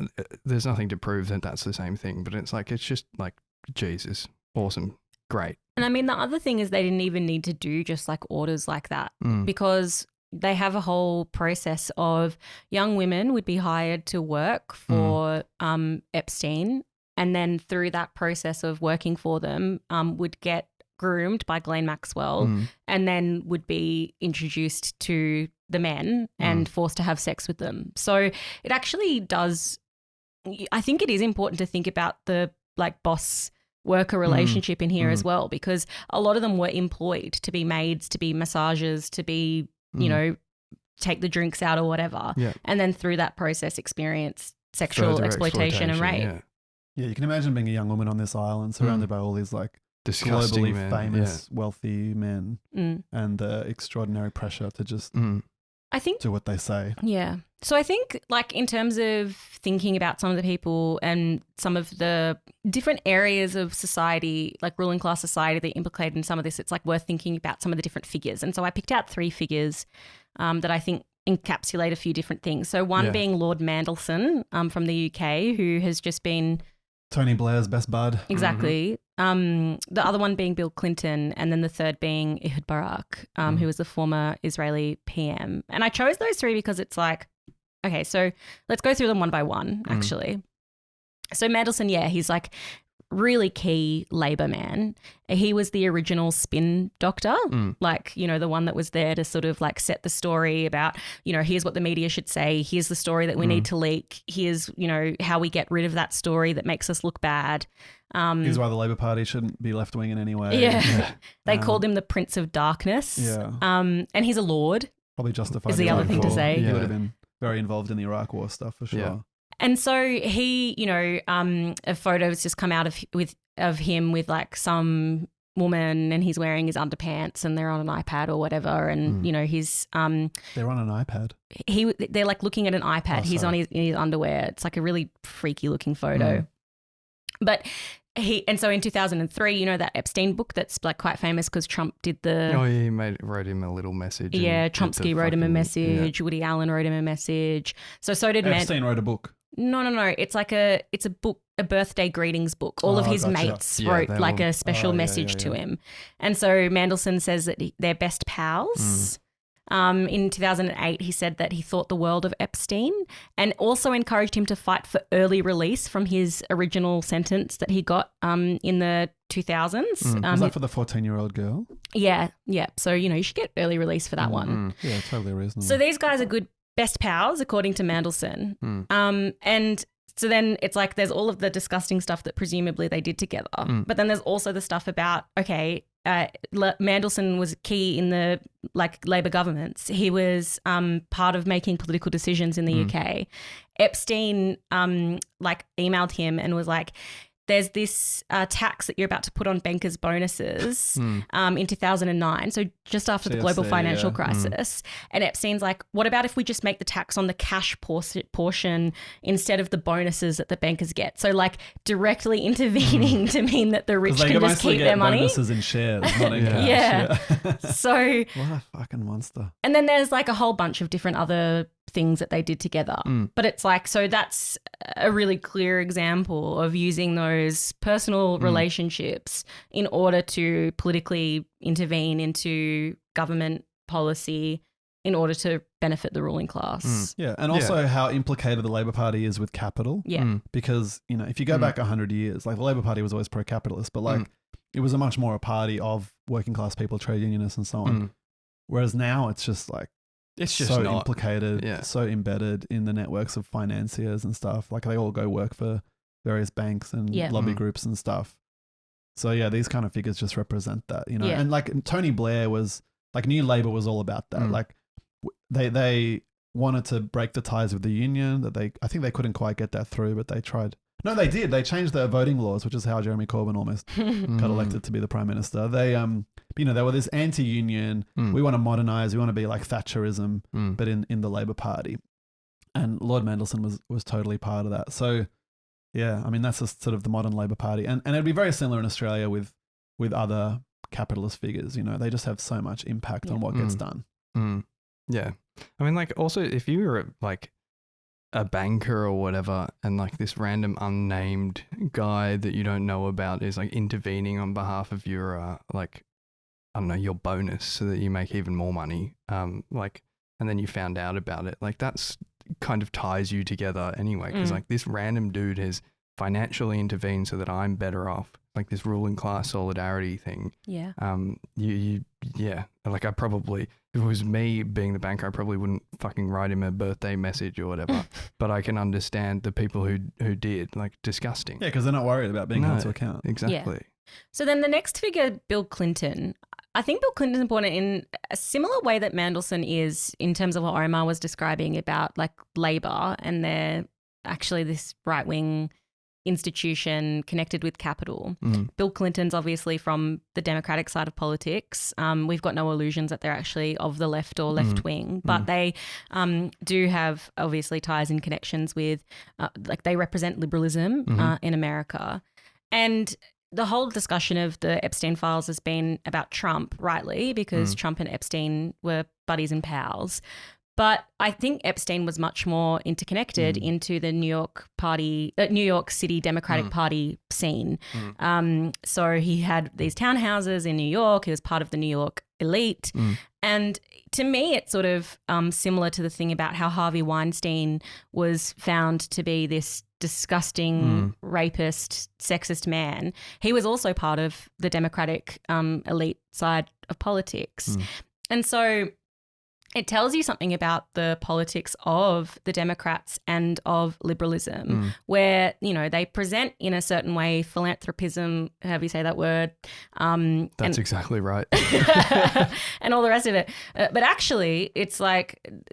there's nothing to prove that that's the same thing, but it's like, it's just like, Jesus, awesome, great. And I mean, the other thing is they didn't even need to do just like orders like that, because they have a whole process of young women would be hired to work for Epstein, and then through that process of working for them would get groomed by Ghislaine Maxwell, and then would be introduced to the men and forced to have sex with them. So it actually does, I think it is important to think about the like boss worker relationship in here as well, because a lot of them were employed to be maids, to be massagers, to be, you know, take the drinks out or whatever. Yeah. And then through that process experience sexual exploitation and rape. Yeah, you can imagine being a young woman on this island surrounded by all these like disgusting globally men, famous, wealthy men, and the extraordinary pressure to just I think do what they say. Yeah. So I think like in terms of thinking about some of the people and some of the different areas of society, like ruling class society that implicated in some of this, it's like worth thinking about some of the different figures. And so I picked out 3 figures that I think encapsulate a few different things. So one being Lord Mendelson from the UK, who has just been Tony Blair's best bud. Exactly. The other one being Bill Clinton, and then the third being Ehud Barak, who was the former Israeli PM. And I chose those 3 because it's like, okay, so let's go through them one by one, actually. So Mendelson, he's like really key Labour man. He was the original spin doctor, like, you know, the one that was there to sort of like set the story about, you know, here's what the media should say. Here's the story that we need to leak. Here's, you know, how we get rid of that story that makes us look bad. Here's why the Labour Party shouldn't be left wing in any way. Yeah. They called him the Prince of Darkness. Yeah. And he's a lord. Probably justified. Is the other thing to say. He would have been very involved in the Iraq War stuff for sure. Yeah. And so he, you know, a photo has just come out of him with like some woman, and he's wearing his underpants and they're on an iPad or whatever, and you know he's they're on an iPad. They're like looking at an iPad. He's in his underwear. It's like a really freaky looking photo. But so in 2003, you know, that Epstein book that's like quite famous because Trump did the... Oh, yeah, he wrote him a little message. Yeah, Chomsky wrote him a message. Woody Allen wrote him a message. So did Epstein wrote a book. No. It's like a book, a birthday greetings book. All of his gotcha. mates Yeah, wrote they like all- a special message to him. And so Mendelson says that they're best pals. In 2008, he said that he thought the world of Epstein and also encouraged him to fight for early release from his original sentence that he got in the 2000s. Was that for the 14-year-old girl? Yeah. So, you should get early release for that one. Yeah, totally reasonable. So these guys are good best pals, according to Mendelson. And so then it's like there's all of the disgusting stuff that presumably they did together. But then there's also the stuff about, Mendelson was key in the Labor governments. He was part of making political decisions in the UK. Epstein emailed him and was like, there's this tax that you're about to put on bankers' bonuses in 2009, so just after the global financial crisis. And Epstein's like, what about if we just make the tax on the cash portion instead of the bonuses that the bankers get? So directly intervening to mean that the rich can just keep their money. Bonuses in shares, not in cash. Yeah. So what a fucking monster. And then there's a whole bunch of different other things that they did together. But it's so that's a really clear example of using those personal relationships in order to politically intervene into government policy in order to benefit the ruling class. Yeah, and also how implicated the Labor Party is with capital. Yeah. Because, if you go back 100 years, the Labor Party was always pro-capitalist, but it was a much more a party of working class people, trade unionists and so on. Whereas now it's just it's just so not implicated, so embedded in the networks of financiers and stuff. They all go work for various banks and lobby groups and stuff. So yeah, these kind of figures just represent that, And Tony Blair was New Labour was all about that. They wanted to break the ties with the union. I think they couldn't quite get that through, but they tried. No, they did. They changed their voting laws, which is how Jeremy Corbyn almost got elected to be the prime minister. They they were this anti-union. We want to modernize. We want to be like Thatcherism, but in the Labor Party. And Lord Mendelson was totally part of that. So, yeah, that's just sort of the modern Labor Party. And it'd be very similar in Australia with other capitalist figures. They just have so much impact on what gets done. Yeah. Also, if you were a banker or whatever, and this random unnamed guy that you don't know about is intervening on behalf of your your bonus so that you make even more money, and then you found out about it, that's kind of ties you together anyway, because this random dude has financially intervened so that I'm better off, this ruling class solidarity thing. Yeah. I probably, if it was me being the banker, I probably wouldn't fucking write him a birthday message or whatever. But I can understand the people who did. Disgusting. Yeah, because they're not worried about being held to account. Exactly. Yeah. So then the next figure, Bill Clinton. I think Bill Clinton's important in a similar way that Mendelson is in terms of what Omar was describing about Labor, and they're actually this right-wing institution connected with capital. Bill Clinton's obviously from the Democratic side of politics. We've got no illusions that they're actually of the left or left wing, but they do have obviously ties and connections with, they represent liberalism in America. And the whole discussion of the Epstein Files has been about Trump, rightly, because Trump and Epstein were buddies and pals. But I think Epstein was much more interconnected into the New York City Democratic Party scene. So he had these townhouses in New York. He was part of the New York elite. And to me, it's sort of similar to the thing about how Harvey Weinstein was found to be this disgusting rapist, sexist man. He was also part of the Democratic elite side of politics. And so it tells you something about the politics of the Democrats and of liberalism, where, they present in a certain way philanthropism, however you say that word. That's exactly right. And all the rest of it. But actually, it's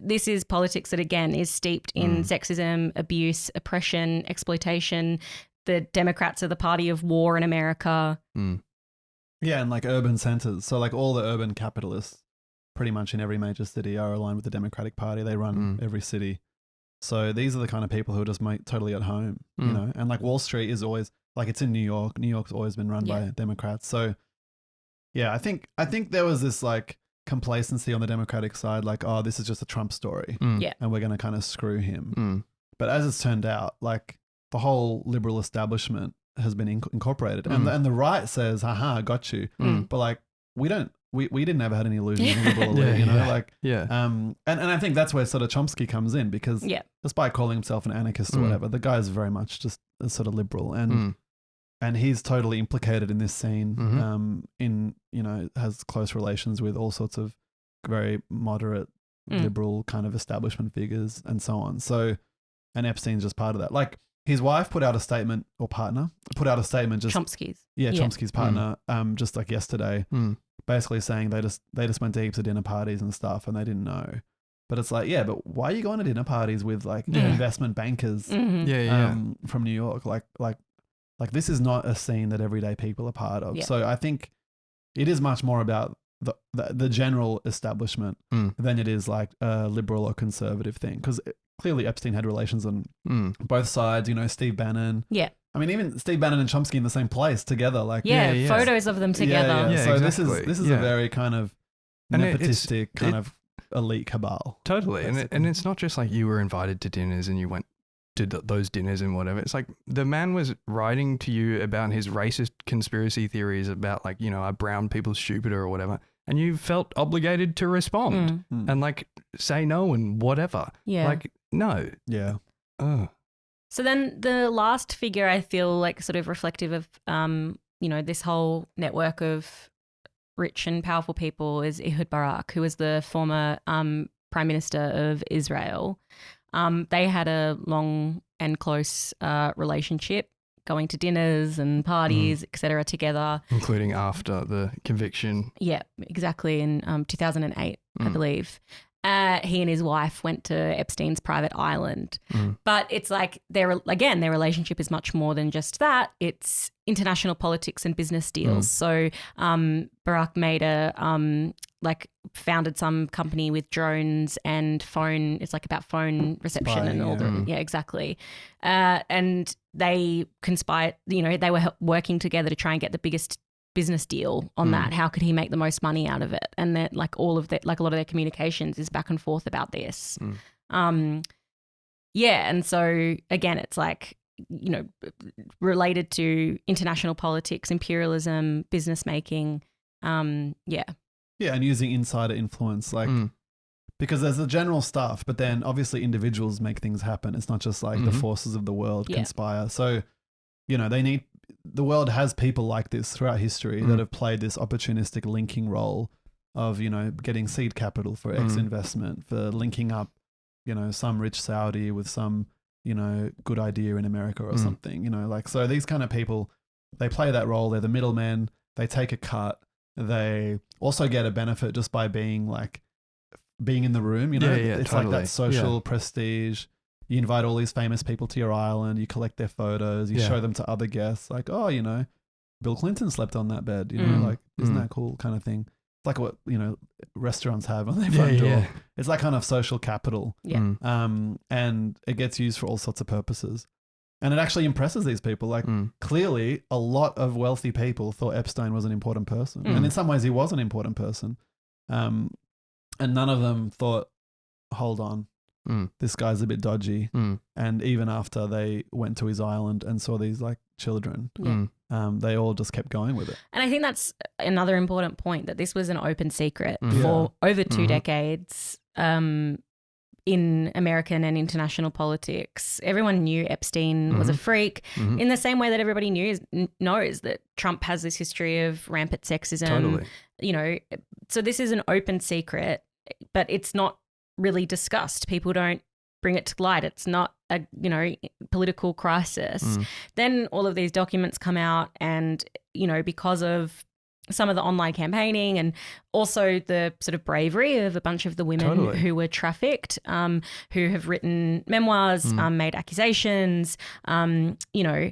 this is politics that, again, is steeped in sexism, abuse, oppression, exploitation. The Democrats are the party of war in America. Yeah, and urban centers. So all the urban capitalists pretty much in every major city are aligned with the Democratic Party. They run every city. So these are the kind of people who are just totally at home, and Wall Street is always it's in New York. New York's always been run by Democrats. So yeah, I think there was this complacency on the Democratic side, oh, this is just a Trump story. And we're going to kind of screw him. But as it's turned out, like the whole liberal establishment has been incorporated, and the right says, "Haha, got you." But like we didn't ever had any illusions of liberal elite, you know, like and I think that's where sort of Chomsky comes in, because despite calling himself an anarchist or whatever, the guy is very much just a sort of liberal, and he's totally implicated in this scene. In, you know, has close relations with all sorts of very moderate liberal kind of establishment figures and so on. So, and Epstein's just part of that. Like his wife put out a statement, or partner put out a statement, just Chomsky's partner, just like yesterday, basically saying they just went to heaps of dinner parties and stuff, and they didn't know. But it's like, yeah, but why are you going to dinner parties with like investment bankers from New York? Like this is not a scene that everyday people are part of. So I think it is much more about the general establishment than it is like a liberal or conservative thing. Because clearly Epstein had relations on both sides, you know, Steve Bannon. Yeah. I mean, even Steve Bannon and Chomsky in the same place together. Like photos of them together. Yeah. So exactly. this is a very kind of nepotistic kind of elite cabal. Totally. And it's not just like you were invited to dinners and you went to those dinners and whatever. It's like the man was writing to you about his racist conspiracy theories about, like, you know, are brown people stupider or whatever. And you felt obligated to respond and like say no and whatever. Yeah. Like, no. Yeah. So then the last figure I feel like sort of reflective of, you know, this whole network of rich and powerful people is Ehud Barak, who was the former Prime Minister of Israel. They had a long and close relationship, going to dinners and parties, etc., together. Including after the conviction. Yeah, exactly, in 2008, I believe. He and his wife went to Epstein's private island. But it's like, their relationship is much more than just that. It's international politics and business deals. So Barak made founded some company with drones and phone. It's like about phone reception and all the, exactly. And they conspired, you know, they were working together to try and get the biggest business deal on that. How could he make the most money out of it? And that, like, all of that, like a lot of their communications is back and forth about this. And so again, it's like, you know, related to international politics, imperialism, business making. And using insider influence, like, because there's the general stuff, but then obviously individuals make things happen. It's not just like the forces of the world conspire. So, you know, the world has people like this throughout history that have played this opportunistic linking role of, you know, getting seed capital for X investment, for linking up, you know, some rich Saudi with some, you know, good idea in America or something, you know, like, so these kind of people, they play that role. They're the middlemen. They take a cut. They also get a benefit just by being in the room, you know, it's totally. Like that social prestige. You invite all these famous people to your island, you collect their photos, you show them to other guests, like, oh, you know, Bill Clinton slept on that bed, you know, like, isn't that cool, kind of thing. It's like what, you know, restaurants have on their front door. It's like kind of social capital. And it gets used for all sorts of purposes. And it actually impresses these people. Like, clearly a lot of wealthy people thought Epstein was an important person. And in some ways he was an important person. And none of them thought, hold on, this guy's a bit dodgy. And even after they went to his island and saw these like children, they all just kept going with it. And I think that's another important point, that this was an open secret for over 2 decades in American and international politics. Everyone knew Epstein was a freak in the same way that everybody knows that Trump has this history of rampant sexism. Totally. You know, so this is an open secret, but it's not really discussed. People don't bring it to light. It's not a, you know, political crisis. Then all of these documents come out, and, you know, because of some of the online campaigning and also the sort of bravery of a bunch of the women who were trafficked, who have written memoirs, made accusations, you know,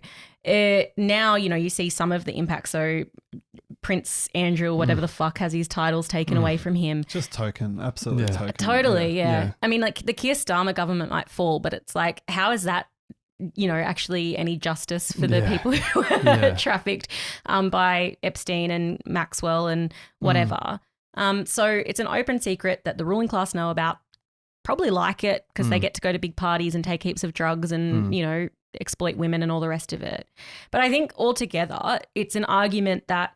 now, you know, you see some of the impact. So Prince Andrew, whatever the fuck, has his titles taken away from him. Just token, absolutely token. Totally, yeah. I mean, like, the Keir Starmer government might fall, but it's like, how is that, you know, actually any justice for the people who were trafficked by Epstein and Maxwell and whatever. So it's an open secret that the ruling class know about. probably like it because they get to go to big parties and take heaps of drugs and, you know, exploit women and all the rest of it. But I think altogether it's an argument that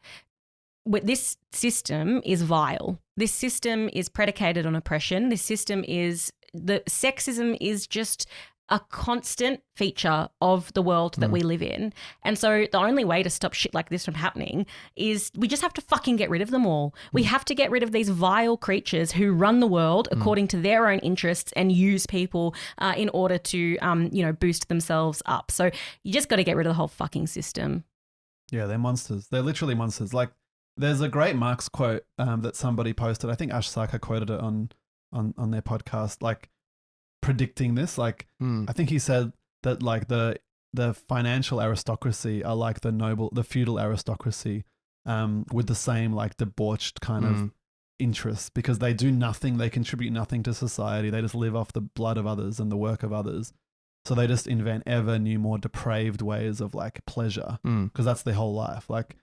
this system is vile. This system is predicated on oppression. This system is sexism is just a constant feature of the world that we live in. And so the only way to stop shit like this from happening is we just have to fucking get rid of them all. We have to get rid of these vile creatures who run the world according to their own interests and use people in order to, you know, boost themselves up. So you just got to get rid of the whole fucking system. Yeah, they're monsters. They're literally monsters. Like, there's a great Marx quote that somebody posted. I think Ash Sarkar quoted it on their podcast, like predicting this. Like, I think he said that like the financial aristocracy are like the feudal aristocracy with the same like debauched kind of interests, because they do nothing, they contribute nothing to society. They just live off the blood of others and the work of others. So they just invent ever new, more depraved ways of like pleasure, because that's their whole life. Like,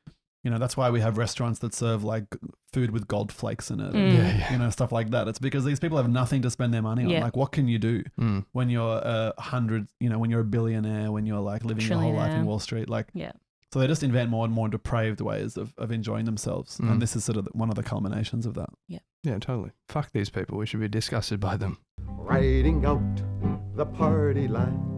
you know, that's why we have restaurants that serve like food with gold flakes in it, and, you know, stuff like that. It's because these people have nothing to spend their money on. Like, what can you do when you're when you're a billionaire, when you're like living your whole life in Wall Street? Like, so they just invent more and more depraved ways of enjoying themselves. And this is sort of one of the culminations of that. Yeah, totally. Fuck these people. We should be disgusted by them. Riding out the party line.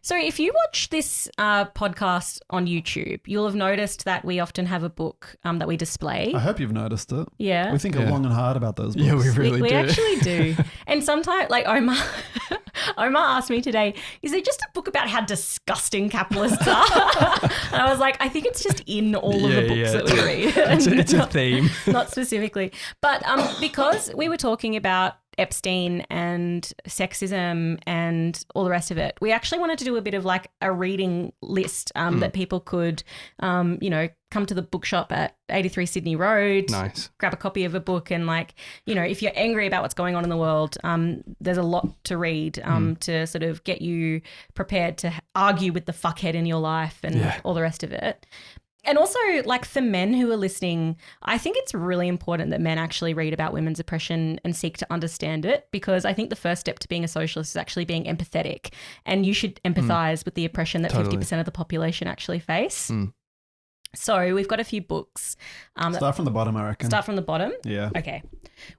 So if you watch this podcast on YouTube, you'll have noticed that we often have a book that we display. I hope you've noticed it. Yeah. We think long and hard about those books. Yeah, we really do. We actually do. And sometimes, like Omar asked me today, is it just a book about how disgusting capitalists are? And I was like, I think it's just in all of the books that we read. It's a theme. Not specifically. But because we were talking about Epstein and sexism and all the rest of it, we actually wanted to do a bit of like a reading list that people could, come to the bookshop at 83 Sydney Road, grab a copy of a book, and like, you know, if you're angry about what's going on in the world, there's a lot to read to sort of get you prepared to argue with the fuckhead in your life and all the rest of it. And also, like, for men who are listening, I think it's really important that men actually read about women's oppression and seek to understand it, because I think the first step to being a socialist is actually being empathetic, and you should empathise with the oppression that 50% of the population actually face. So we've got a few books. Start from the bottom, I reckon. Start from the bottom? Yeah. Okay.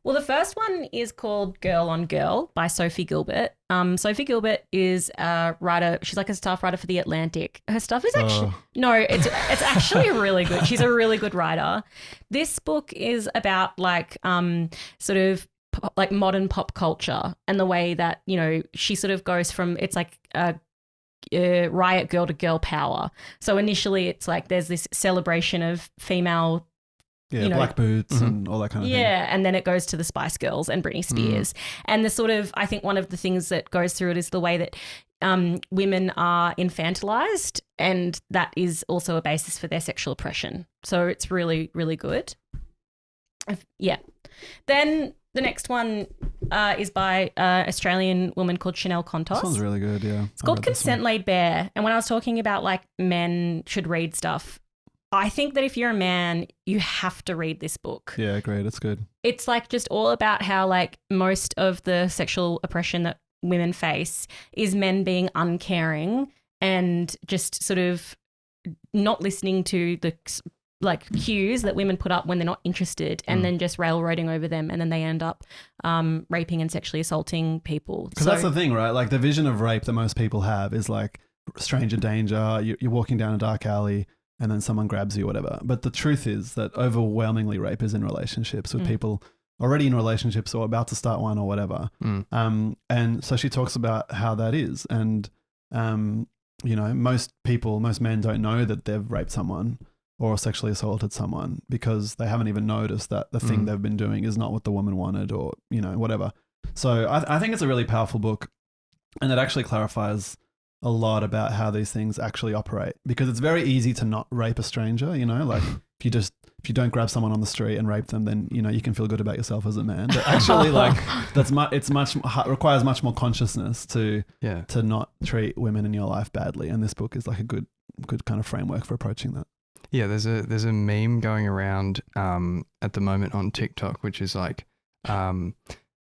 Well, the first one is called Girl on Girl by Sophie Gilbert. Sophie Gilbert is a writer. She's like a staff writer for The Atlantic. Her stuff is actually it's actually really good. She's a really good writer. This book is about like sort of like modern pop culture and the way that, you know, she sort of goes from, it's like riot girl to girl power. So initially it's like there's this celebration of female, black boots and all that kind of thing. Yeah, and then it goes to the Spice Girls and Britney Spears. And the sort of, I think one of the things that goes through it is the way that women are infantilized, and that is also a basis for their sexual oppression. So it's really, really good. Then the next one is by an Australian woman called Chanel Contos. This one's really good, yeah. It's called Consent Laid Bare. And when I was talking about like men should read stuff, I think that if you're a man, you have to read this book. Yeah, great. It's good. It's like just all about how like most of the sexual oppression that women face is men being uncaring and just sort of not listening to the like cues that women put up when they're not interested, and then just railroading over them, and then they end up raping and sexually assaulting people. Because that's the thing, right? Like the vision of rape that most people have is like stranger danger, you're walking down a dark alley and then someone grabs you or whatever. But the truth is that overwhelmingly rape is in relationships with people already in relationships or about to start one or whatever. And so she talks about how that is. And, you know, most men don't know that they've raped someone or sexually assaulted someone because they haven't even noticed that the thing they've been doing is not what the woman wanted, or, you know, whatever. So I think it's a really powerful book, and it actually clarifies a lot about how these things actually operate, because it's very easy to not rape a stranger, you know, like if you don't grab someone on the street and rape them, then, you know, you can feel good about yourself as a man. But actually, like requires much more consciousness to not treat women in your life badly. And this book is like a good kind of framework for approaching that. Yeah, there's a meme going around at the moment on TikTok, which is like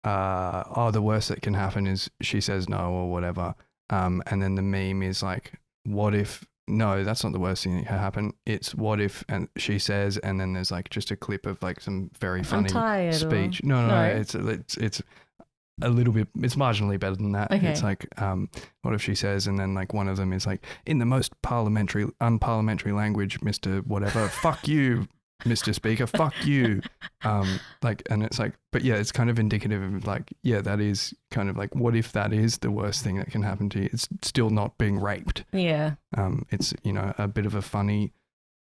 the worst that can happen is she says no or whatever. And then the meme is like, what if, no, that's not the worst thing that can happen. It's what if, and she says, and then there's like just a clip of like some very funny speech. No, it's a little bit, it's marginally better than that. Okay. It's like, what if she says, and then like one of them is like, in the most unparliamentary language, Mr. Whatever, fuck you, Mr. Speaker, fuck you. Like, and it's like, but yeah, it's kind of indicative of like, yeah, that is kind of like, what if that is the worst thing that can happen to you? It's still not being raped. Yeah. It's, you know, a bit of a funny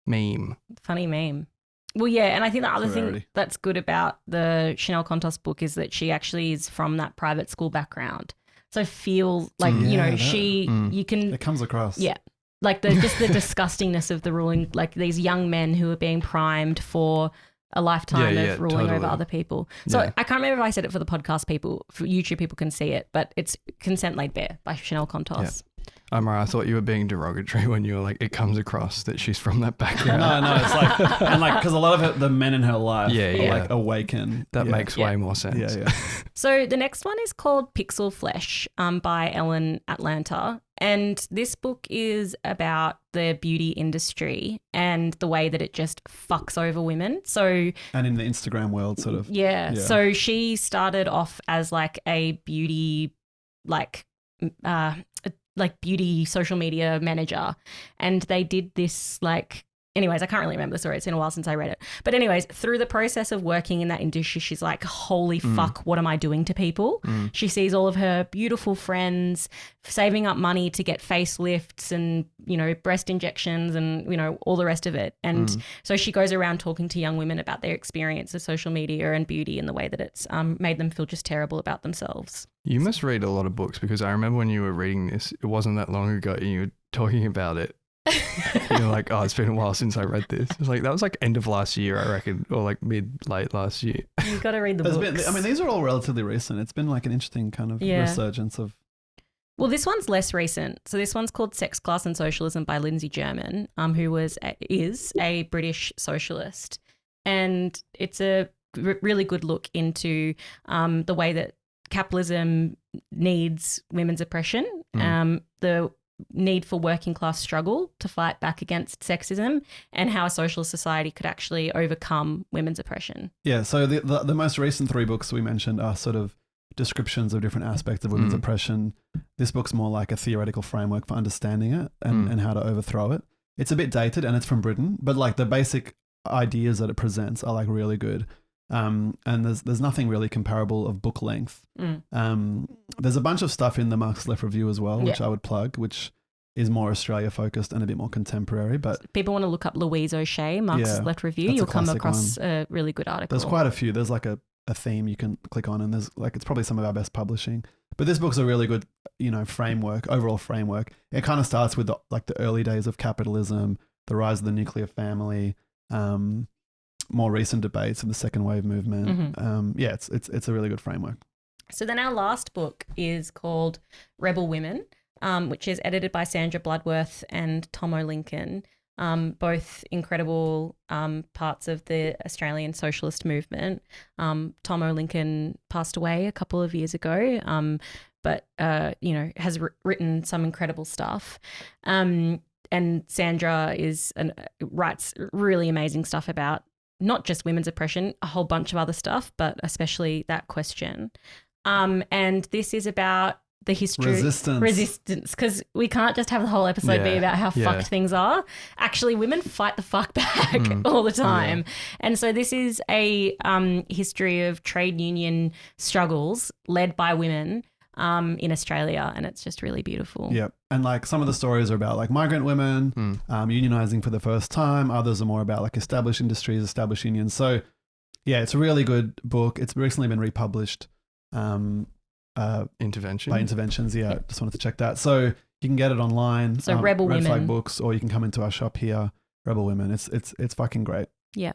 meme. Funny meme. Well, yeah, and I think the other thing that's good about the Chanel Contos book is that she actually is from that private school background. So I feel like, you know, you can... It comes across. Yeah. Like just the disgustingness of the ruling, like these young men who are being primed for a lifetime of ruling over other people. So I can't remember if I said it for the podcast people, for YouTube people can see it, but it's Consent Laid Bare by Chanel Contos. Yeah. Omar, I thought you were being derogatory when you were like, it comes across that she's from that background. No, it's like, and like, because a lot of the men in her life are like awaken. That makes way more sense. Yeah. So the next one is called Pixel Flesh by Ellen Atlanta. And this book is about the beauty industry and the way that it just fucks over women. So, and in the Instagram world, sort of. Yeah. So she started off as like a beauty, like beauty social media manager, and they did this like, anyways, I can't really remember the story. It's been a while since I read it. But anyways, through the process of working in that industry, she's like, holy fuck, what am I doing to people? She sees all of her beautiful friends saving up money to get facelifts and, you know, breast injections and, you know, all the rest of it. And so she goes around talking to young women about their experience of social media and beauty and the way that it's made them feel just terrible about themselves. You must read a lot of books, because I remember when you were reading this, it wasn't that long ago and you were talking about it. You're like, oh, it's been a while since I read this. It's like, that was like end of last year, I reckon, or like late last year. You've got to read the books. I mean, these are all relatively recent. It's been like an interesting kind of resurgence of... Well, this one's less recent. So this one's called Sex, Class and Socialism by Lindsay German, who is a British socialist. And it's a really good look into the way that capitalism needs women's oppression, the need for working class struggle to fight back against sexism, and how a socialist society could actually overcome women's oppression. Yeah, so the most recent three books we mentioned are sort of descriptions of different aspects of women's oppression. This book's more like a theoretical framework for understanding it and how to overthrow it. It's a bit dated and it's from Britain, but like the basic ideas that it presents are like really good. And there's nothing really comparable of book length. There's a bunch of stuff in the Marxist Left Review as well, which I would plug, which is more Australia focused and a bit more contemporary. But if people want to look up Louise O'Shea, Marxist Left Review, you'll come across a really good article. There's quite a few. There's like a theme you can click on, and there's like, it's probably some of our best publishing. But this book's a really good, you know, overall framework. It kind of starts with the early days of capitalism, the rise of the nuclear family, more recent debates of the second wave movement. It's a really good framework. So then our last book is called Rebel Women, which is edited by Sandra Bloodworth and Tom O'Lincoln, both incredible parts of the Australian socialist movement. Tom O'Lincoln passed away a couple of years ago, but has written some incredible stuff. And Sandra writes really amazing stuff about not just women's oppression, a whole bunch of other stuff, but especially that question. And this is about the history resistance, because we can't just have the whole episode be about how fucked things are. Actually, women fight the fuck back all the time. And so this is a history of trade union struggles led by women in Australia, and it's just really beautiful. Yep. And like some of the stories are about like migrant women unionizing for the first time. Others are more about like established industries, established unions. So yeah, it's a really good book. It's recently been republished. Intervention by Interventions. Yeah, just wanted to check that. So you can get it online. So Rebel Red Women Flag Books, or you can come into our shop here. Rebel Women. It's fucking great. Yeah.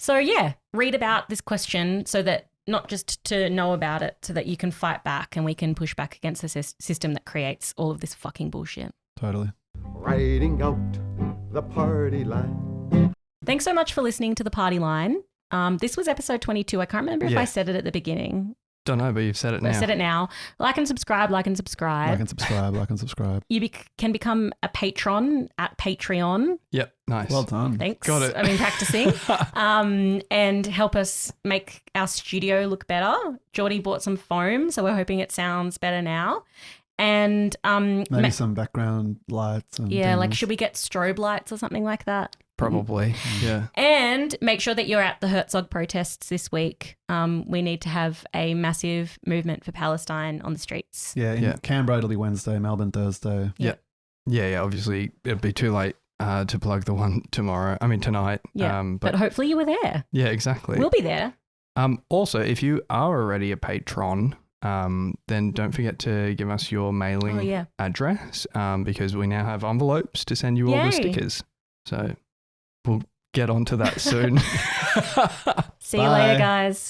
So yeah, read about this question so that not just to know about it, so that you can fight back and we can push back against the system that creates all of this fucking bullshit. Totally. Riding out the party line. Thanks so much for listening to The Party Line. This was episode 22. I can't remember if I said it at the beginning. Don't know, but you've said it now. I've said it now. Like and subscribe, like and subscribe. Like and subscribe, like and subscribe. You can become a patron at Patreon. Yep, nice. Well done. Thanks. Got it. I've been practicing. And help us make our studio look better. Geordie bought some foam, so we're hoping it sounds better now. And maybe some background lights. And like things. should we get strobe lights or something like that? Probably, yeah. And make sure that you're at the Herzog protests this week. We need to have a massive movement for Palestine on the streets. Yeah, in Canberra it'll be Wednesday, Melbourne Thursday. Yeah. Obviously, it'd be too late to plug the one tonight. Yeah, but hopefully you were there. Yeah, exactly. We'll be there. Also, if you are already a patron, then don't forget to give us your mailing address because we now have envelopes to send you all the stickers. So we'll get onto that soon. See you later, guys.